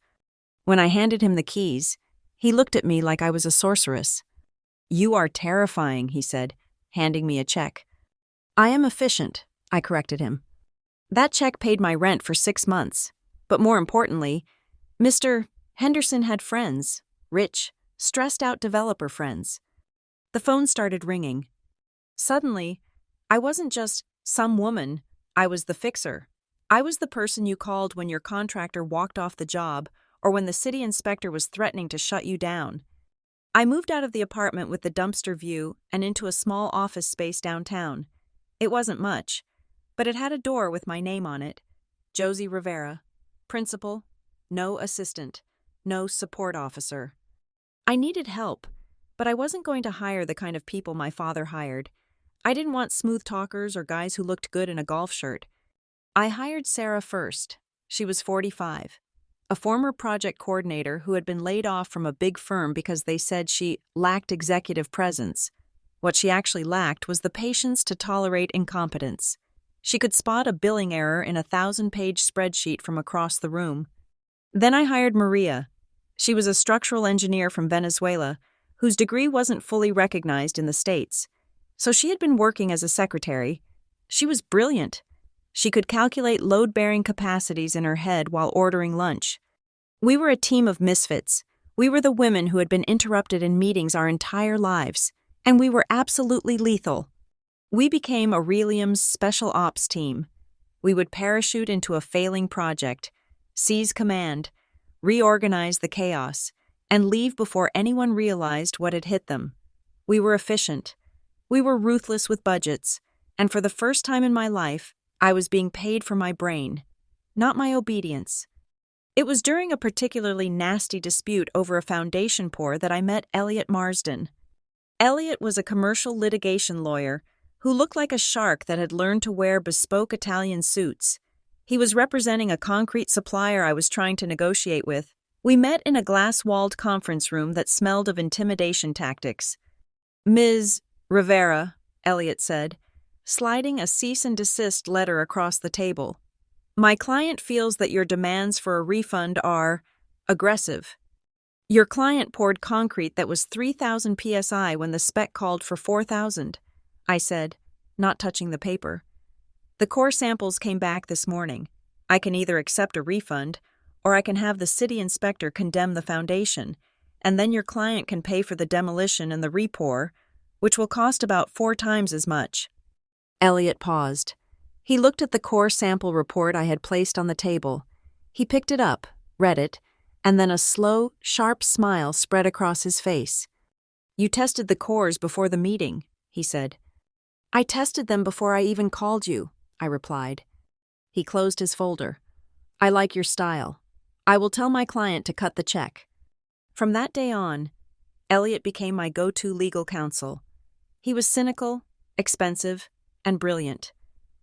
When I handed him the keys, he looked at me like I was a sorceress. You are terrifying, he said, handing me a check. I am efficient, I corrected him. That check paid my rent for 6 months. But more importantly, Mr. Henderson had friends, rich, stressed-out developer friends. The phone started ringing. Suddenly, I wasn't just some woman, I was the fixer. I was the person you called when your contractor walked off the job or when the city inspector was threatening to shut you down. I moved out of the apartment with the dumpster view and into a small office space downtown. It wasn't much, but it had a door with my name on it. Josie Rivera, principal, no assistant, no support officer. I needed help, but I wasn't going to hire the kind of people my father hired. I didn't want smooth talkers or guys who looked good in a golf shirt. I hired Sarah first. She was 45, a former project coordinator who had been laid off from a big firm because they said she lacked executive presence. What she actually lacked was the patience to tolerate incompetence. She could spot a billing error in a 1,000-page spreadsheet from across the room. Then I hired Maria. She was a structural engineer from Venezuela, whose degree wasn't fully recognized in the States. So she had been working as a secretary. She was brilliant. She could calculate load-bearing capacities in her head while ordering lunch. We were a team of misfits. We were the women who had been interrupted in meetings our entire lives, and we were absolutely lethal. We became Aurelium's special ops team. We would parachute into a failing project, seize command, reorganize the chaos, and leave before anyone realized what had hit them. We were efficient. We were ruthless with budgets, and for the first time in my life, I was being paid for my brain, not my obedience. It was during a particularly nasty dispute over a foundation pour that I met Elliot Marsden. Elliot was a commercial litigation lawyer who looked like a shark that had learned to wear bespoke Italian suits. He was representing a concrete supplier I was trying to negotiate with. We met in a glass-walled conference room that smelled of intimidation tactics. Ms. Rivera, Elliot said, sliding a cease-and-desist letter across the table. My client feels that your demands for a refund are aggressive. Your client poured concrete that was 3,000 psi when the spec called for 4,000, I said, not touching the paper. The core samples came back this morning. I can either accept a refund, or I can have the city inspector condemn the foundation, and then your client can pay for the demolition and the repour, which will cost about 4 times as much. Elliot paused. He looked at the core sample report I had placed on the table. He picked it up, read it, and then a slow, sharp smile spread across his face. "You tested the cores before the meeting," he said. "I tested them before I even called you," I replied. He closed his folder. "I like your style. I will tell my client to cut the check." From that day on, Elliot became my go-to legal counsel. He was cynical, expensive, and brilliant.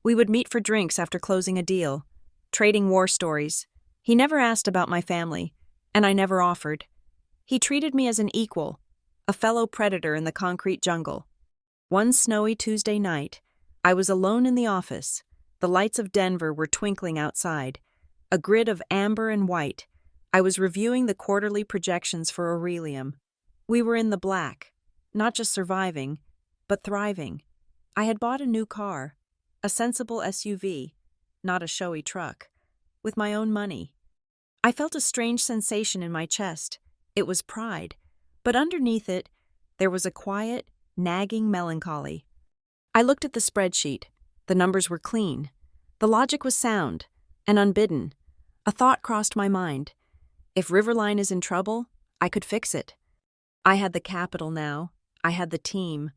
We would meet for drinks after closing a deal, trading war stories. He never asked about my family, and I never offered. He treated me as an equal, a fellow predator in the concrete jungle. One snowy Tuesday night, I was alone in the office. The lights of Denver were twinkling outside, a grid of amber and white. I was reviewing the quarterly projections for Aurelium. We were in the black, not just surviving, but thriving. I had bought a new car, a sensible SUV, not a showy truck, with my own money. I felt a strange sensation in my chest. It was pride, but underneath it, there was a quiet, nagging melancholy. I looked at the spreadsheet. The numbers were clean. The logic was sound, and unbidden. A thought crossed my mind. If Riverline is in trouble, I could fix it. I had the capital now. I had the team.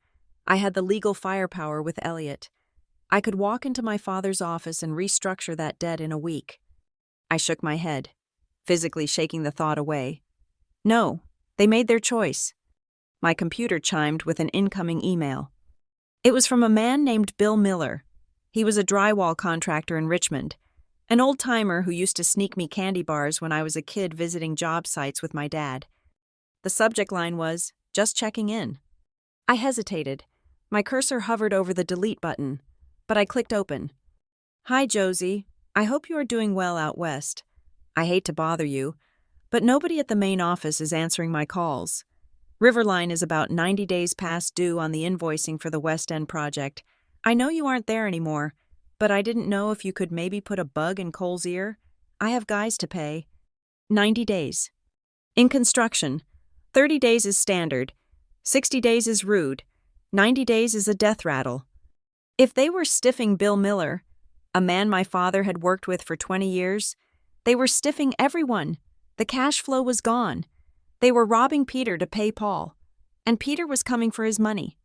I had the legal firepower with Elliot. I could walk into my father's office and restructure that debt in a week. I shook my head, physically shaking the thought away. No, they made their choice. My computer chimed with an incoming email. It was from a man named Bill Miller. He was a drywall contractor in Richmond, an old-timer who used to sneak me candy bars when I was a kid visiting job sites with my dad. The subject line was, "Just checking in." I hesitated. My cursor hovered over the delete button, but I clicked open. "Hi, Josie. I hope you are doing well out west. I hate to bother you, but nobody at the main office is answering my calls. Riverline is about 90 days past due on the invoicing for the West End project. I know you aren't there anymore, but I didn't know if you could maybe put a bug in Cole's ear. I have guys to pay." 90 days. In construction, 30 days is standard, 60 days is rude, 90 days is a death rattle. If they were stiffing Bill Miller, a man my father had worked with for 20 years, they were stiffing everyone. The cash flow was gone. They were robbing Peter to pay Paul, and Peter was coming for his money.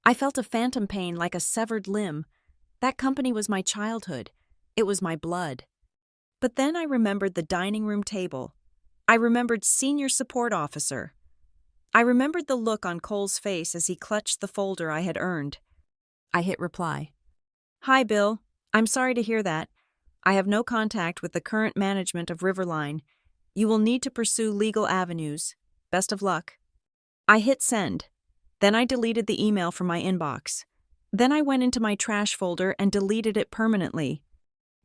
I felt a phantom pain like a severed limb. That company was my childhood. It was my blood. But then I remembered the dining room table. I remembered senior support officer. I remembered the look on Cole's face as he clutched the folder I had earned. I hit reply. "Hi, Bill. I'm sorry to hear that. I have no contact with the current management of Riverline. You will need to pursue legal avenues. Best of luck." I hit send. Then I deleted the email from my inbox. Then I went into my trash folder and deleted it permanently.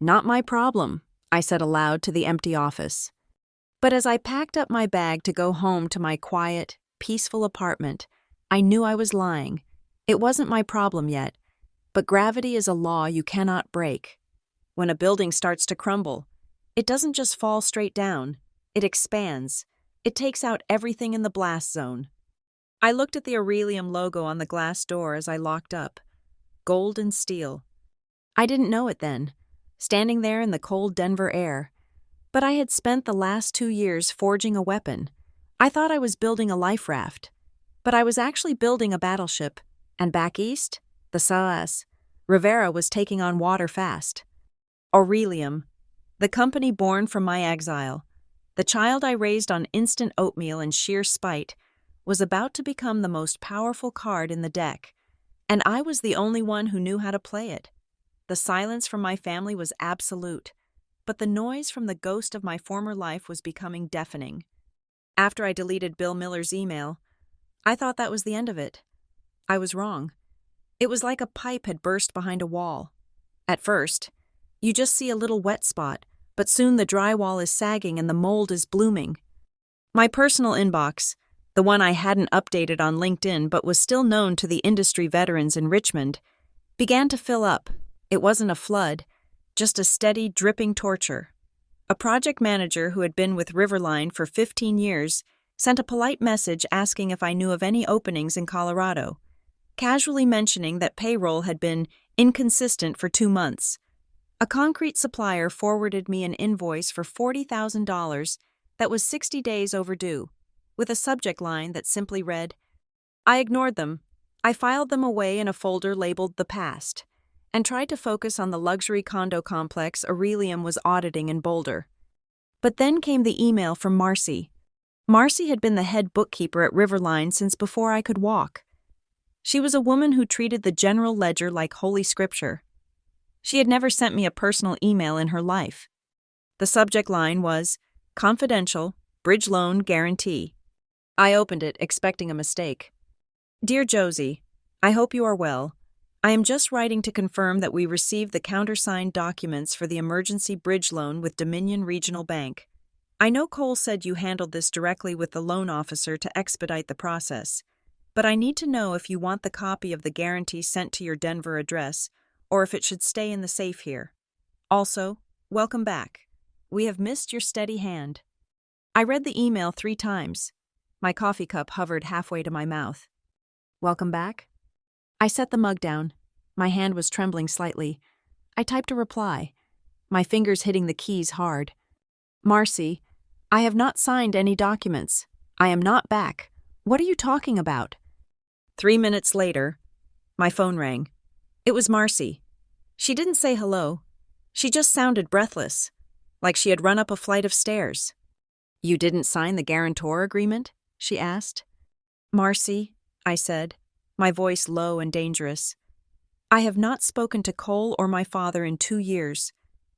"Not my problem," I said aloud to the empty office. But as I packed up my bag to go home to my quiet, peaceful apartment, I knew I was lying. It wasn't my problem yet, but gravity is a law you cannot break. When a building starts to crumble, it doesn't just fall straight down. It expands. It takes out everything in the blast zone. I looked at the Aurelium logo on the glass door as I locked up. Gold and steel. I didn't know it then, standing there in the cold Denver air. But I had spent the last 2 years forging a weapon. I thought I was building a life raft. But I was actually building a battleship. And back east, the SAS, Rivera was taking on water fast. Aurelium, the company born from my exile, the child I raised on instant oatmeal and sheer spite, was about to become the most powerful card in the deck, and I was the only one who knew how to play it. The silence from my family was absolute, but the noise from the ghost of my former life was becoming deafening. After I deleted Bill Miller's email, I thought that was the end of it. I was wrong. It was like a pipe had burst behind a wall. At first, you just see a little wet spot, but soon the drywall is sagging and the mold is blooming. My personal inbox, the one I hadn't updated on LinkedIn but was still known to the industry veterans in Richmond, began to fill up. It wasn't a flood, just a steady, dripping torture. A project manager who had been with Riverline for 15 years sent a polite message asking if I knew of any openings in Colorado, casually mentioning that payroll had been inconsistent for 2 months. A concrete supplier forwarded me an invoice for $40,000 that was 60 days overdue, with a subject line that simply read, I ignored them. I filed them away in a folder labeled The Past, and tried to focus on the luxury condo complex Aurelium was auditing in Boulder. But then came the email from Marcy. Marcy had been the head bookkeeper at Riverline since before I could walk. She was a woman who treated the general ledger like holy scripture. She had never sent me a personal email in her life. The subject line was, Confidential, Bridge Loan Guarantee. I opened it, expecting a mistake. Dear Josie, I hope you are well. I am just writing to confirm that we received the countersigned documents for the emergency bridge loan with Dominion Regional Bank. I know Cole said you handled this directly with the loan officer to expedite the process, but I need to know if you want the copy of the guarantee sent to your Denver address or if it should stay in the safe here. Also, welcome back. We have missed your steady hand. I read the email 3 times. My coffee cup hovered halfway to my mouth. Welcome back? I set the mug down. My hand was trembling slightly. I typed a reply, my fingers hitting the keys hard. Marcy, I have not signed any documents. I am not back. What are you talking about? 3 minutes later, my phone rang. It was Marcy. She didn't say hello. She just sounded breathless, like she had run up a flight of stairs. You didn't sign the guarantor agreement? She asked. Marcy, I said, my voice low and dangerous. I have not spoken to Cole or my father in 2 years.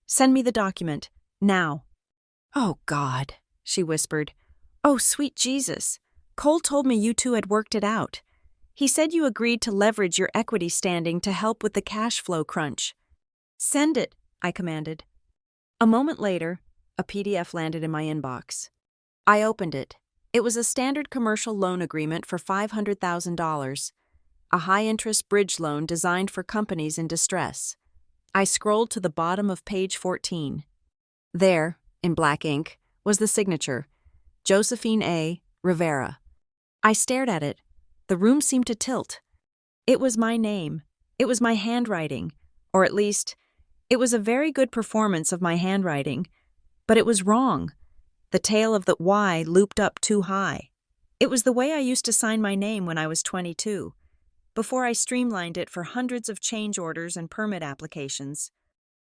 Send me the document, now. Oh, God, she whispered. Oh, sweet Jesus. Cole told me you two had worked it out. He said you agreed to leverage your equity standing to help with the cash flow crunch. Send it, I commanded. A moment later, a PDF landed in my inbox. I opened it. It was a standard commercial loan agreement for $500,000, a high-interest bridge loan designed for companies in distress. I scrolled to the bottom of page 14. There, in black ink, was the signature, Josephine A. Rivera. I stared at it. The room seemed to tilt. It was my name. It was my handwriting, or at least, it was a very good performance of my handwriting, but it was wrong. The tail of the Y looped up too high. It was the way I used to sign my name when I was 22, before I streamlined it for hundreds of change orders and permit applications.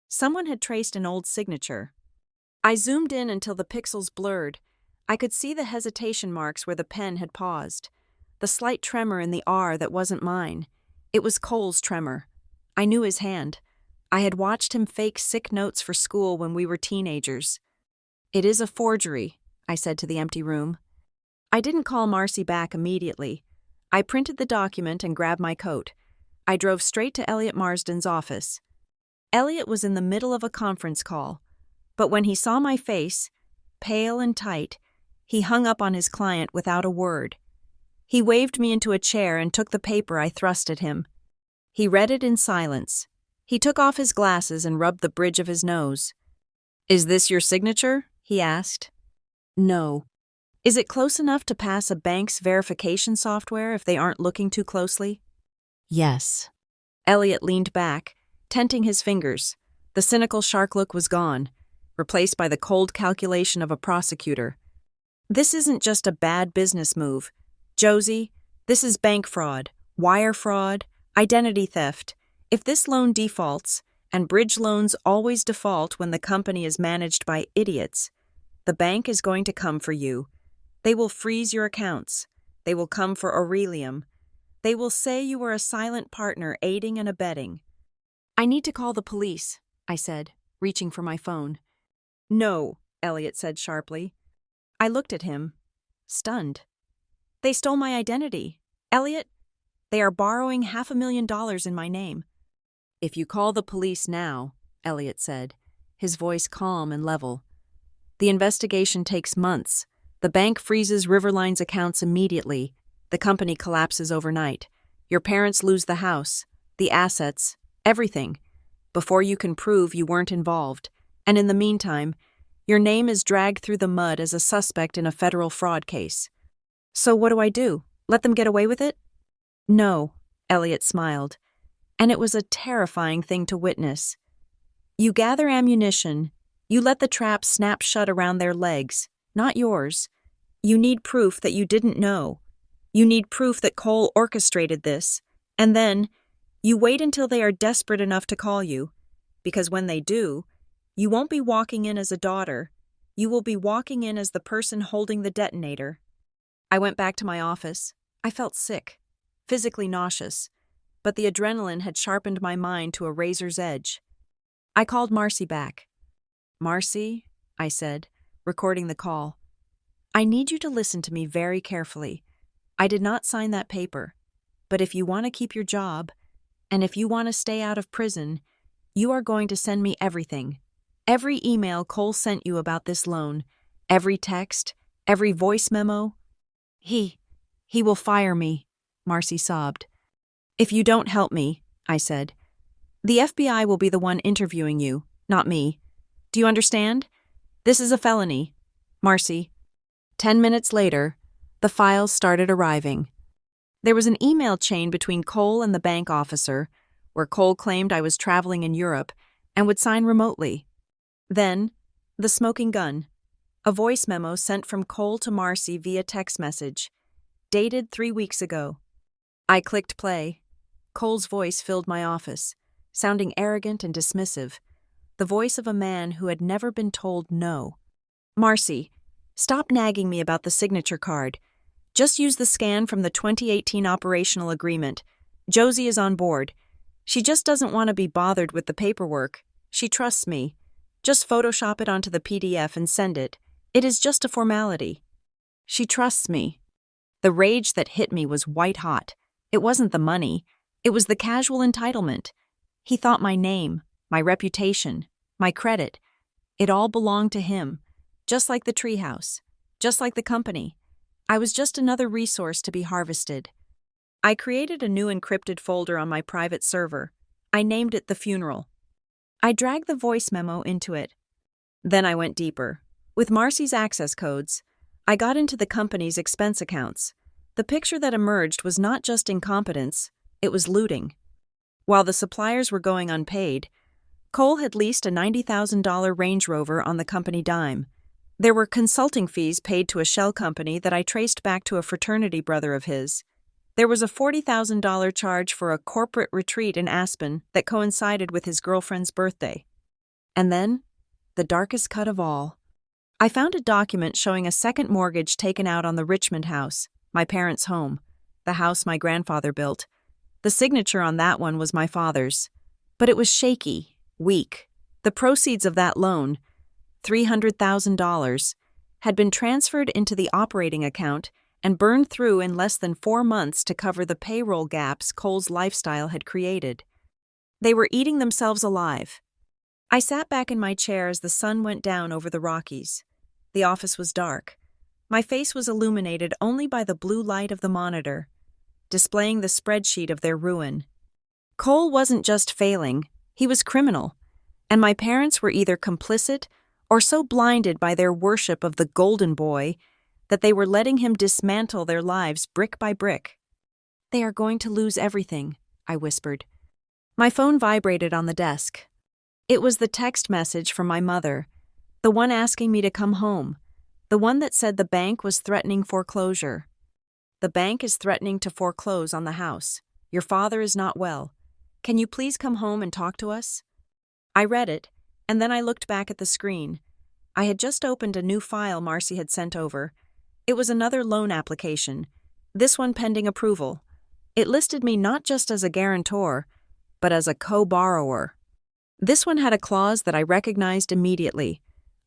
Someone had traced an old signature. I zoomed in until the pixels blurred. I could see the hesitation marks where the pen had paused, the slight tremor in the R that wasn't mine. It was Cole's tremor. I knew his hand. I had watched him fake sick notes for school when we were teenagers. It is a forgery, I said to the empty room. I didn't call Marcy back immediately. I printed the document and grabbed my coat. I drove straight to Elliot Marsden's office. Elliot was in the middle of a conference call, but when he saw my face, pale and tight, he hung up on his client without a word. He waved me into a chair and took the paper I thrust at him. He read it in silence. He took off his glasses and rubbed the bridge of his nose. Is this your signature? He asked. No. Is it close enough to pass a bank's verification software if they aren't looking too closely? Yes. Elliot leaned back, tenting his fingers. The cynical shark look was gone, replaced by the cold calculation of a prosecutor. This isn't just a bad business move. Josie, this is bank fraud, wire fraud, identity theft. If this loan defaults, and bridge loans always default when the company is managed by idiots, the bank is going to come for you. They will freeze your accounts. They will come for Aurelium. They will say you were a silent partner aiding and abetting. I need to call the police, I said, reaching for my phone. No, Elliot said sharply. I looked at him, stunned. They stole my identity. Elliot, they are borrowing $500,000 in my name. If you call the police now, Elliot said, his voice calm and level, the investigation takes months. The bank freezes Riverline's accounts immediately. The company collapses overnight. Your parents lose the house, the assets, everything, before you can prove you weren't involved. And in the meantime, your name is dragged through the mud as a suspect in a federal fraud case. So what do I do? Let them get away with it? No, Elliot smiled. And it was a terrifying thing to witness. You gather ammunition, you let the trap snap shut around their legs, not yours. You need proof that you didn't know. You need proof that Cole orchestrated this. And then, you wait until they are desperate enough to call you. Because when they do, you won't be walking in as a daughter. You will be walking in as the person holding the detonator. I went back to my office. I felt sick, physically nauseous, but the adrenaline had sharpened my mind to a razor's edge. I called Marcy back. "Marcy," I said, recording the call, "I need you to listen to me very carefully. I did not sign that paper, but if you want to keep your job, and if you want to stay out of prison, you are going to send me everything. Every email Cole sent you about this loan, every text, every voice memo." He will fire me," Marcy sobbed. "If you don't help me," I said. "The FBI will be the one interviewing you, not me. Do you understand? This is a felony. Marcy." 10 minutes later, the files started arriving. There was an email chain between Cole and the bank officer, where Cole claimed I was traveling in Europe and would sign remotely. Then, the smoking gun, a voice memo sent from Cole to Marcy via text message, dated 3 weeks ago. I clicked play. Cole's voice filled my office, sounding arrogant and dismissive, the voice of a man who had never been told no. "Marcy, stop nagging me about the signature card. Just use the scan from the 2018 operational agreement. Josie is on board. She just doesn't want to be bothered with the paperwork. She trusts me. Just Photoshop it onto the PDF and send it. It is just a formality." She trusts me. The rage that hit me was white hot. It wasn't the money. It was the casual entitlement. He thought my name, my reputation, my credit, it all belonged to him, just like the treehouse, just like the company. I was just another resource to be harvested. I created a new encrypted folder on my private server. I named it The Funeral. I dragged the voice memo into it. Then I went deeper. With Marcy's access codes, I got into the company's expense accounts. The picture that emerged was not just incompetence, it was looting. While the suppliers were going unpaid, Cole had leased a $90,000 Range Rover on the company dime. There were consulting fees paid to a shell company that I traced back to a fraternity brother of his. There was a $40,000 charge for a corporate retreat in Aspen that coincided with his girlfriend's birthday. And then, the darkest cut of all. I found a document showing a second mortgage taken out on the Richmond house, my parents' home, the house my grandfather built. The signature on that one was my father's, but it was shaky, weak. The proceeds of that loan, $300,000, had been transferred into the operating account and burned through in less than 4 months to cover the payroll gaps Cole's lifestyle had created. They were eating themselves alive. I sat back in my chair as the sun went down over the Rockies. The office was dark. My face was illuminated only by the blue light of the monitor, displaying the spreadsheet of their ruin. Cole wasn't just failing, he was criminal, and my parents were either complicit or so blinded by their worship of the golden boy that they were letting him dismantle their lives brick by brick. "They are going to lose everything," I whispered. My phone vibrated on the desk. It was the text message from my mother, the one asking me to come home, the one that said the bank was threatening foreclosure. "The bank is threatening to foreclose on the house. Your father is not well. Can you please come home and talk to us?" I read it, and then I looked back at the screen. I had just opened a new file Marcy had sent over. It was another loan application, this one pending approval. It listed me not just as a guarantor, but as a co-borrower. This one had a clause that I recognized immediately,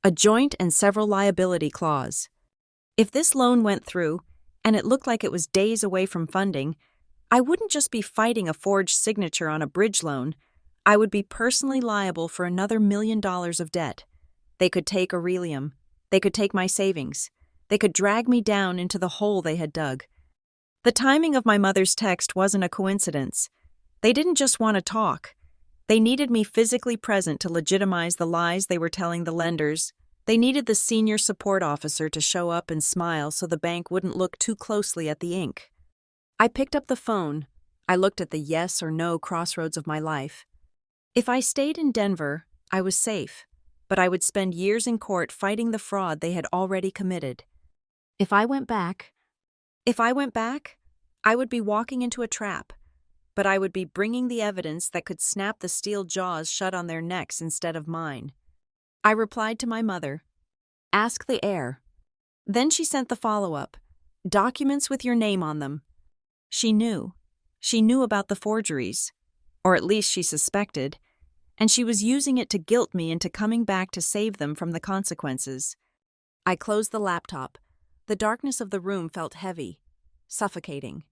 a joint and several liability clause. If this loan went through, and it looked like it was days away from funding, I wouldn't just be fighting a forged signature on a bridge loan. I would be personally liable for another $1 million of debt. They could take Aurelium. They could take my savings. They could drag me down into the hole they had dug. The timing of my mother's text wasn't a coincidence. They didn't just want to talk. They needed me physically present to legitimize the lies they were telling the lenders. They needed the senior support officer to show up and smile so the bank wouldn't look too closely at the ink. I picked up the phone. I looked at the yes or no crossroads of my life. If I stayed in Denver, I was safe. but I would spend years in court fighting the fraud they had already committed. If I went back, I would be walking into a trap, but I would be bringing the evidence that could snap the steel jaws shut on their necks instead of mine. I replied to my mother, "Ask the heir." Then she sent the follow-up, "Documents with your name on them." She knew. She knew about the forgeries, or at least she suspected, and she was using it to guilt me into coming back to save them from the consequences. I closed the laptop. The darkness of the room felt heavy, suffocating.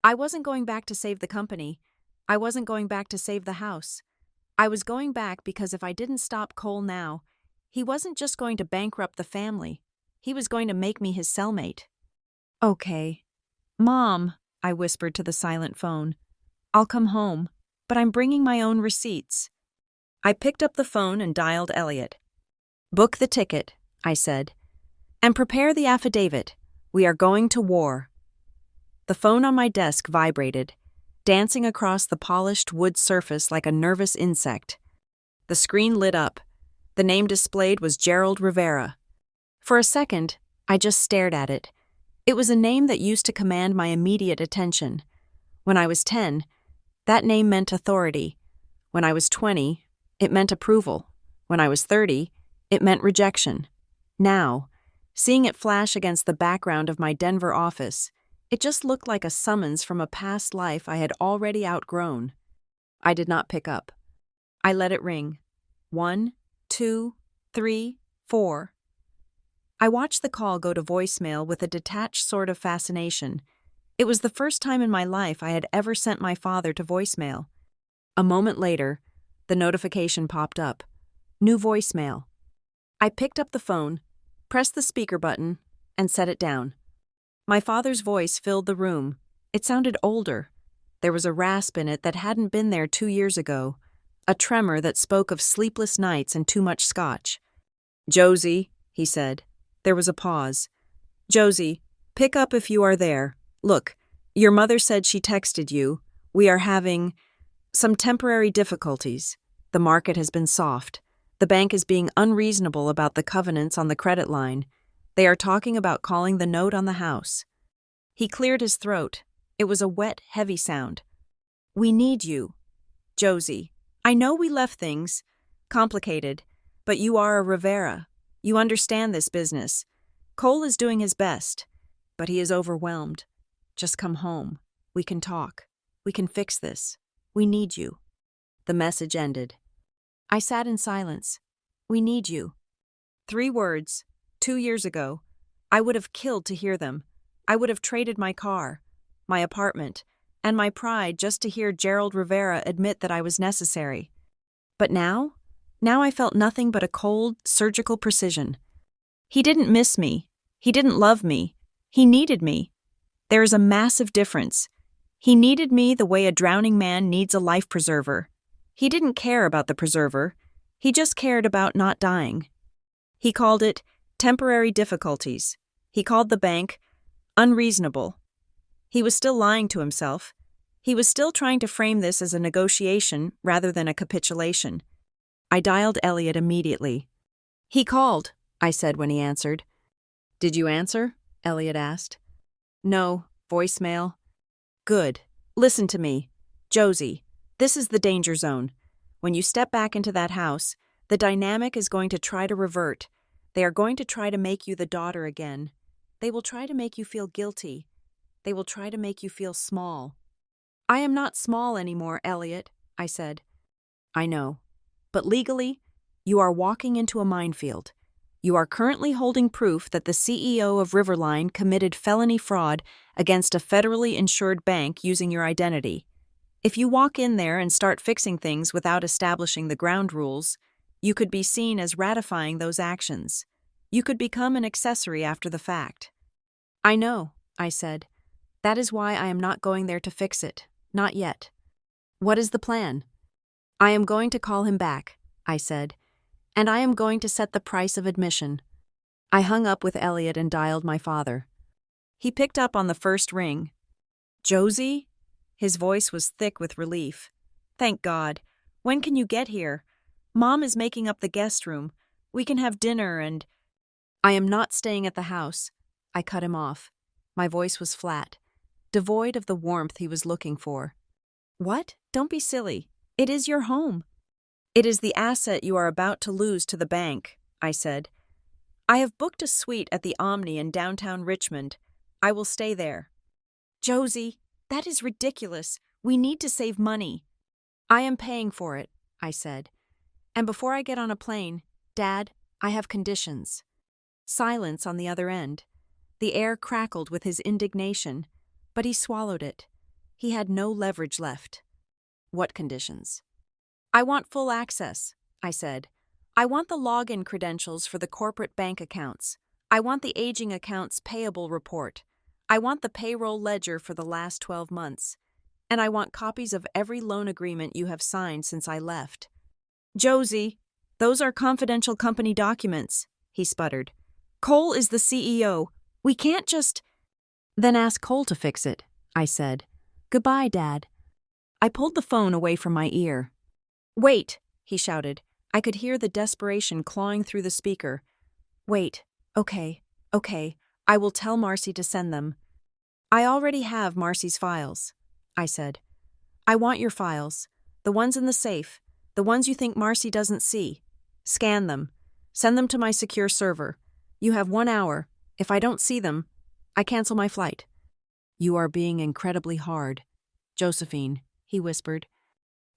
I wasn't going back to save the company. I wasn't going back to save the house. I was going back because if I didn't stop Cole now, he wasn't just going to bankrupt the family. He was going to make me his cellmate. "Okay. Mom," I whispered to the silent phone. "I'll come home, but I'm bringing my own receipts." I picked up the phone and dialed Elliot. "Book the ticket," I said, "and prepare the affidavit. We are going to war." The phone on my desk vibrated, dancing across the polished wood surface like a nervous insect. The screen lit up. The name displayed was Gerald Rivera. For a second, I just stared at it. It was a name that used to command my immediate attention. When I was 10, that name meant authority. When I was 20, it meant approval. When I was 30, it meant rejection. Now, seeing it flash against the background of my Denver office, it just looked like a summons from a past life I had already outgrown. I did not pick up. I let it ring. 1, 2, 3, 4. I watched the call go to voicemail with a detached sort of fascination. It was the first time in my life I had ever sent my father to voicemail. A moment later, the notification popped up. New voicemail. I picked up the phone, pressed the speaker button, and set it down. My father's voice filled the room. It sounded older. There was a rasp in it that hadn't been there 2 years ago, a tremor that spoke of sleepless nights and too much scotch. "Josie," he said. There was a pause. "Josie, pick up if you are there. Look, your mother said she texted you. We are having some temporary difficulties. The market has been soft. The bank is being unreasonable about the covenants on the credit line. They are talking about calling the note on the house." He cleared his throat. It was a wet, heavy sound. "We need you. Josie, I know we left things complicated, but you are a Rivera. You understand this business. Cole is doing his best, but he is overwhelmed. Just come home. We can talk. We can fix this. We need you." The message ended. I sat in silence. "We need you." 3 words. 2 years ago. I would have killed to hear them. I would have traded my car, my apartment, and my pride just to hear Gerald Rivera admit that I was necessary. But now I felt nothing but a cold, surgical precision. He didn't miss me. He didn't love me. He needed me. There is a massive difference. He needed me the way a drowning man needs a life preserver. He didn't care about the preserver. He just cared about not dying. He called it temporary difficulties. He called the bank unreasonable. He was still lying to himself. He was still trying to frame this as a negotiation rather than a capitulation. I dialed Elliot immediately. "He called," I said when he answered. "Did you answer?" Elliot asked. "No, voicemail." "Good. Listen to me. Josie, this is the danger zone. When you step back into that house, the dynamic is going to try to revert. They are going to try to make you the daughter again. They will try to make you feel guilty. They will try to make you feel small." "I am not small anymore, Elliot," I said. "I know. But legally, you are walking into a minefield. You are currently holding proof that the CEO of Riverline committed felony fraud against a federally insured bank using your identity. If you walk in there and start fixing things without establishing the ground rules, you could be seen as ratifying those actions. You could become an accessory after the fact." "I know," I said. "That is why I am not going there to fix it. Not yet." "What is the plan?" "I am going to call him back," I said, "and I am going to set the price of admission." I hung up with Elliot and dialed my father. He picked up on the first ring. "Josie?" His voice was thick with relief. "Thank God. When can you get here? Mom is making up the guest room. We can have dinner and— I am not staying at the house. I cut him off. My voice was flat, devoid of the warmth he was looking for. What? Don't be silly. It is your home. It is the asset you are about to lose to the bank, I said. I have booked a suite at the Omni in downtown Richmond. I will stay there. Josie, that is ridiculous. We need to save money. I am paying for it, I said. And before I get on a plane, Dad, I have conditions. Silence on the other end. The air crackled with his indignation, but he swallowed it. He had no leverage left. What conditions? I want full access, I said. I want the login credentials for the corporate bank accounts. I want the aging accounts payable report. I want the payroll ledger for the last 12 months. And I want copies of every loan agreement you have signed since I left. Josie, those are confidential company documents, he sputtered. Cole is the CEO. We can't just— Then ask Cole to fix it, I said. Goodbye, Dad. I pulled the phone away from my ear. Wait, he shouted. I could hear the desperation clawing through the speaker. Wait, okay, I will tell Marcy to send them. I already have Marcy's files, I said. I want your files, the ones in the safe, the ones you think Marcy doesn't see. Scan them. Send them to my secure server. You have 1 hour. If I don't see them, I cancel my flight. You are being incredibly hard, Josephine, he whispered.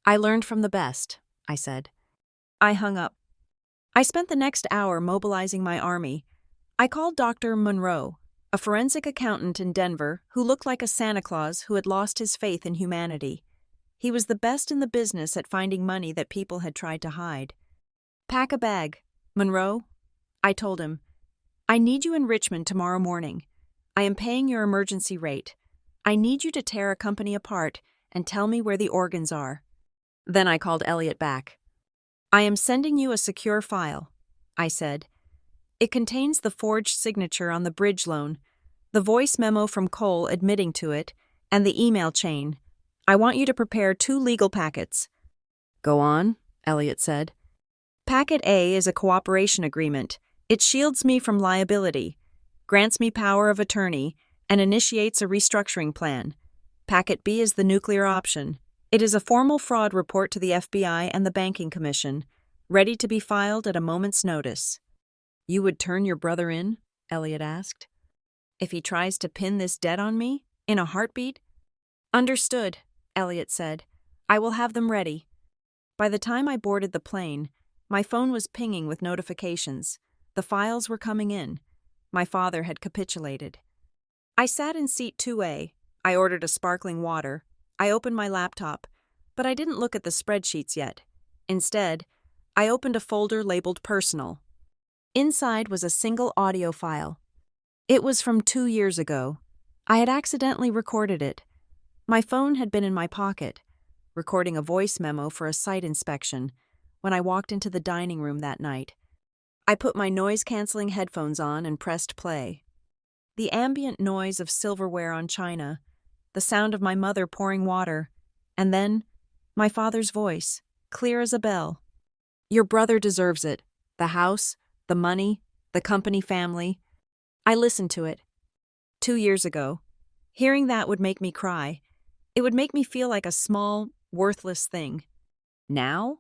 I learned from the best, I said. I hung up. I spent the next hour mobilizing my army. I called Dr. Monroe, a forensic accountant in Denver who looked like a Santa Claus who had lost his faith in humanity. He was the best in the business at finding money that people had tried to hide. Pack a bag, Monroe, I told him. I need you in Richmond tomorrow morning. I am paying your emergency rate. I need you to tear a company apart and tell me where the organs are. Then I called Elliot back. I am sending you a secure file, I said. It contains the forged signature on the bridge loan, the voice memo from Cole admitting to it, and the email chain. I want you to prepare 2 legal packets. Go on, Elliot said. Packet A is a cooperation agreement. It shields me from liability, grants me power of attorney, and initiates a restructuring plan. Packet B is the nuclear option. It is a formal fraud report to the FBI and the Banking Commission, ready to be filed at a moment's notice. You would turn your brother in? Elliot asked. If he tries to pin this debt on me, in a heartbeat? Understood, Elliot said. I will have them ready. By the time I boarded the plane, my phone was pinging with notifications. The files were coming in. My father had capitulated. I sat in seat 2A. I ordered a sparkling water. I opened my laptop, but I didn't look at the spreadsheets yet. Instead, I opened a folder labeled Personal. Inside was a single audio file. It was from 2 years ago. I had accidentally recorded it. My phone had been in my pocket, recording a voice memo for a site inspection, when I walked into the dining room that night. I put my noise-canceling headphones on and pressed play. The ambient noise of silverware on china, the sound of my mother pouring water, and then my father's voice, clear as a bell. Your brother deserves it. The house, the money, the company family. I listened to it. 2 years ago. Hearing that would make me cry. It would make me feel like a small, worthless thing. Now?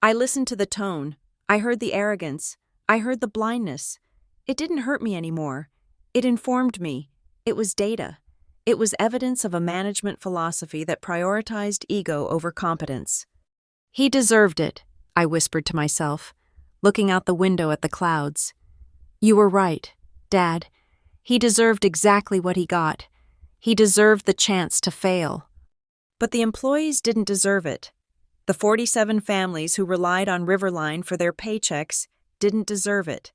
I listened to the tone. I heard the arrogance. I heard the blindness. It didn't hurt me anymore. It informed me. It was data. It was evidence of a management philosophy that prioritized ego over competence. He deserved it, I whispered to myself, looking out the window at the clouds. You were right, Dad. He deserved exactly what he got. He deserved the chance to fail. But the employees didn't deserve it. The 47 families who relied on Riverline for their paychecks didn't deserve it.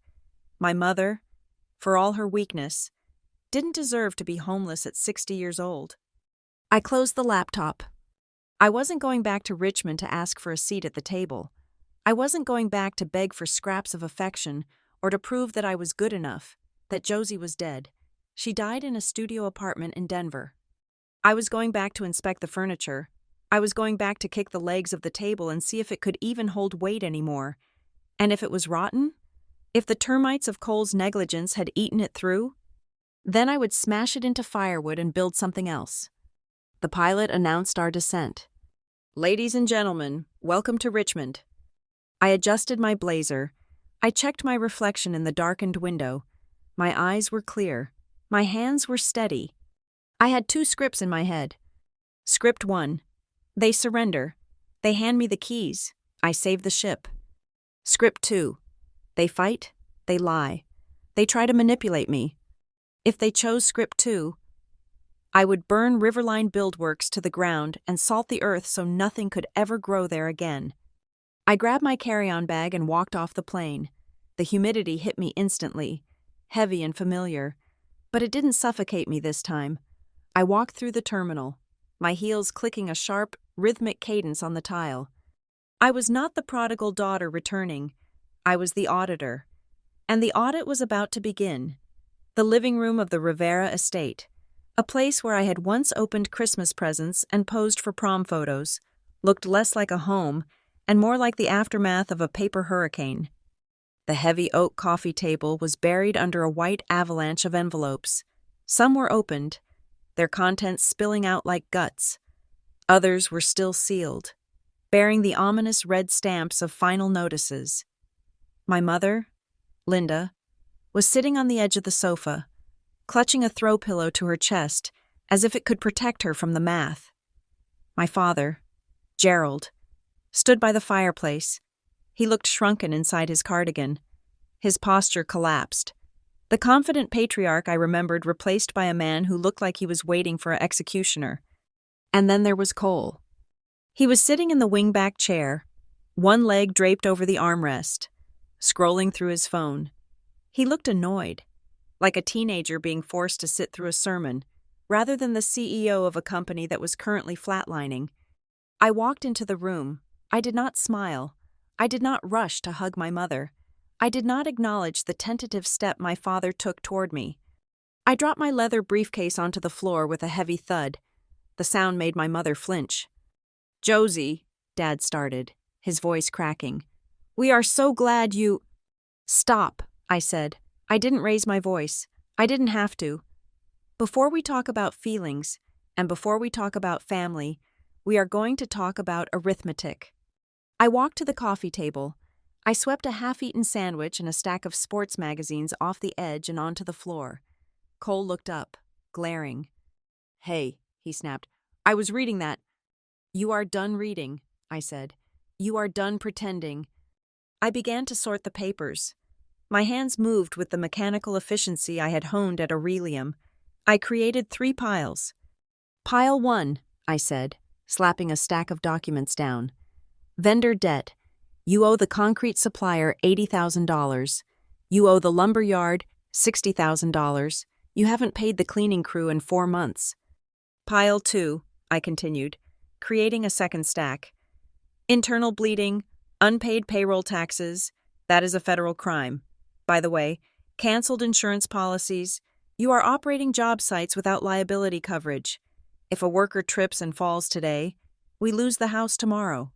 My mother, for all her weakness, didn't deserve to be homeless at 60 years old. I closed the laptop. I wasn't going back to Richmond to ask for a seat at the table. I wasn't going back to beg for scraps of affection or to prove that I was good enough, that Josie was dead. She died in a studio apartment in Denver. I was going back to inspect the furniture. I was going back to kick the legs of the table and see if it could even hold weight anymore. And if it was rotten, If the termites of Cole's negligence had eaten it through, then I would smash it into firewood and build something else. The pilot announced our descent. "Ladies and gentlemen, welcome to Richmond." I adjusted my blazer. I checked my reflection in the darkened window. My eyes were clear. My hands were steady. I had 2 scripts in my head. Script 1. They surrender. They hand me the keys. I save the ship. Script 2. They fight. They lie. They try to manipulate me. If they chose script 2, I would burn Riverline Buildworks to the ground and salt the earth so nothing could ever grow there again. I grabbed my carry-on bag and walked off the plane. The humidity hit me instantly, heavy and familiar, but it didn't suffocate me this time. I walked through the terminal, my heels clicking a sharp, rhythmic cadence on the tile. I was not the prodigal daughter returning. I was the auditor. And the audit was about to begin. The living room of the Rivera estate, a place where I had once opened Christmas presents and posed for prom photos, looked less like a home and more like the aftermath of a paper hurricane. The heavy oak coffee table was buried under a white avalanche of envelopes. Some were opened, their contents spilling out like guts. Others were still sealed, bearing the ominous red stamps of final notices. My mother, Linda, was sitting on the edge of the sofa, clutching a throw pillow to her chest as if it could protect her from the math. My father, Gerald, stood by the fireplace. He looked shrunken inside his cardigan. His posture collapsed. The confident patriarch I remembered replaced by a man who looked like he was waiting for an executioner. And then there was Cole. He was sitting in the wingback chair, one leg draped over the armrest, scrolling through his phone. He looked annoyed, like a teenager being forced to sit through a sermon, rather than the CEO of a company that was currently flatlining. I walked into the room. I did not smile. I did not rush to hug my mother. I did not acknowledge the tentative step my father took toward me. I dropped my leather briefcase onto the floor with a heavy thud. The sound made my mother flinch. "Josie," Dad started, his voice cracking. "We are so glad you—" "Stop," I said. I didn't raise my voice. I didn't have to. Before we talk about feelings, and before we talk about family, we are going to talk about arithmetic. I walked to the coffee table. I swept a half-eaten sandwich and a stack of sports magazines off the edge and onto the floor. Cole looked up, glaring. "Hey," he snapped. "I was reading that." "You are done reading," I said. "You are done pretending." I began to sort the papers. My hands moved with the mechanical efficiency I had honed at Aurelium. I created 3 piles. "Pile 1, I said, slapping a stack of documents down. "Vendor debt. You owe the concrete supplier $80,000. You owe the lumber yard $60,000. You haven't paid the cleaning crew in 4 months. "Pile 2, I continued, creating a second stack. "Internal bleeding, unpaid payroll taxes. That is a federal crime. By the way, canceled insurance policies. You are operating job sites without liability coverage. If a worker trips and falls today, we lose the house tomorrow."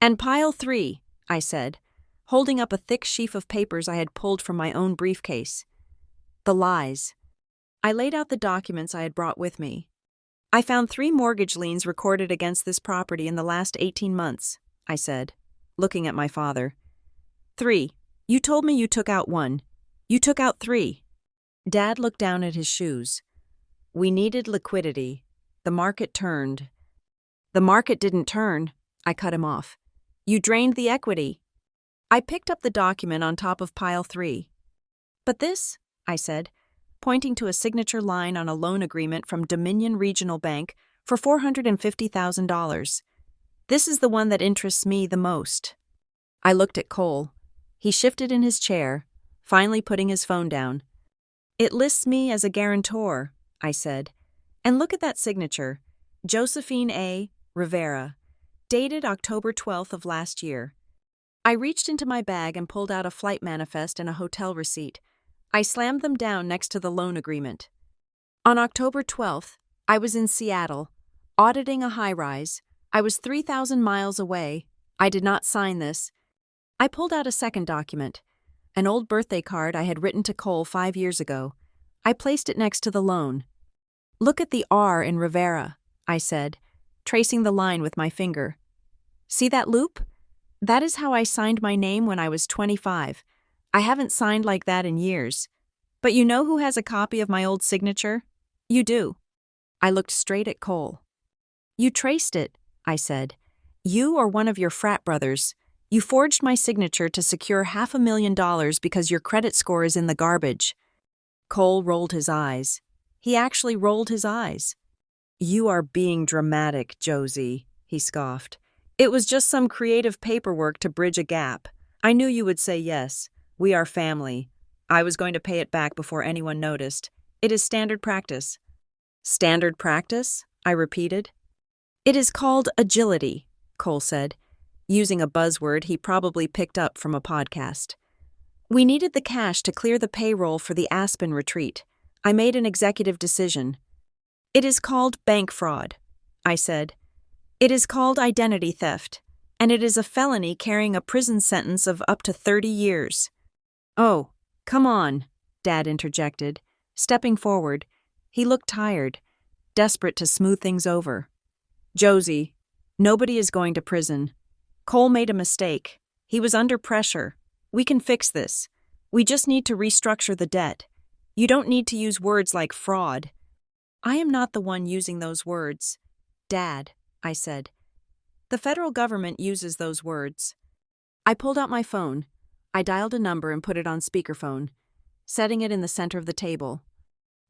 "And pile 3, I said, holding up a thick sheaf of papers I had pulled from my own briefcase. "The lies." I laid out the documents I had brought with me. "I found 3 mortgage liens recorded against this property in the last 18 months, I said, looking at my father. 3. You told me you took out 1. You took out 3. Dad looked down at his shoes. "We needed liquidity. The market turned." "The market didn't turn," I cut him off. "You drained the equity." I picked up the document on top of pile 3. "But this," I said, pointing to a signature line on a loan agreement from Dominion Regional Bank for $450,000. "This is the one that interests me the most." I looked at Cole. He shifted in his chair, finally putting his phone down. "It lists me as a guarantor," I said. "And look at that signature, Josephine A. Rivera, dated October 12th of last year." I reached into my bag and pulled out a flight manifest and a hotel receipt. I slammed them down next to the loan agreement. On October 12th, I was in Seattle, auditing a high-rise. I was 3,000 miles away. I did not sign this. I pulled out a second document. An old birthday card I had written to Cole 5 years ago. I placed it next to the loan. "Look at the R in Rivera," I said, tracing the line with my finger. "See that loop? That is how I signed my name when I was 25. I haven't signed like that in years. But you know who has a copy of my old signature? You do." I looked straight at Cole. "You traced it," I said. "You or one of your frat brothers. You forged my signature to secure $500,000 because your credit score is in the garbage." Cole rolled his eyes. He actually rolled his eyes. "You are being dramatic, Josie," he scoffed. "It was just some creative paperwork to bridge a gap. I knew you would say yes. We are family. I was going to pay it back before anyone noticed. It is standard practice." "Standard practice?" I repeated. "It is called agility," Cole said, using a buzzword he probably picked up from a podcast. "We needed the cash to clear the payroll for the Aspen retreat. I made an executive decision." "It is called bank fraud," I said. "It is called identity theft, and it is a felony carrying a prison sentence of up to 30 years. "Oh, come on," Dad interjected, stepping forward. He looked tired, desperate to smooth things over. "Josie, nobody is going to prison. Cole made a mistake. He was under pressure. We can fix this. We just need to restructure the debt. You don't need to use words like fraud." "I am not the one using those words. Dad," I said. "The federal government uses those words." I pulled out my phone. I dialed a number and put it on speakerphone, setting it in the center of the table.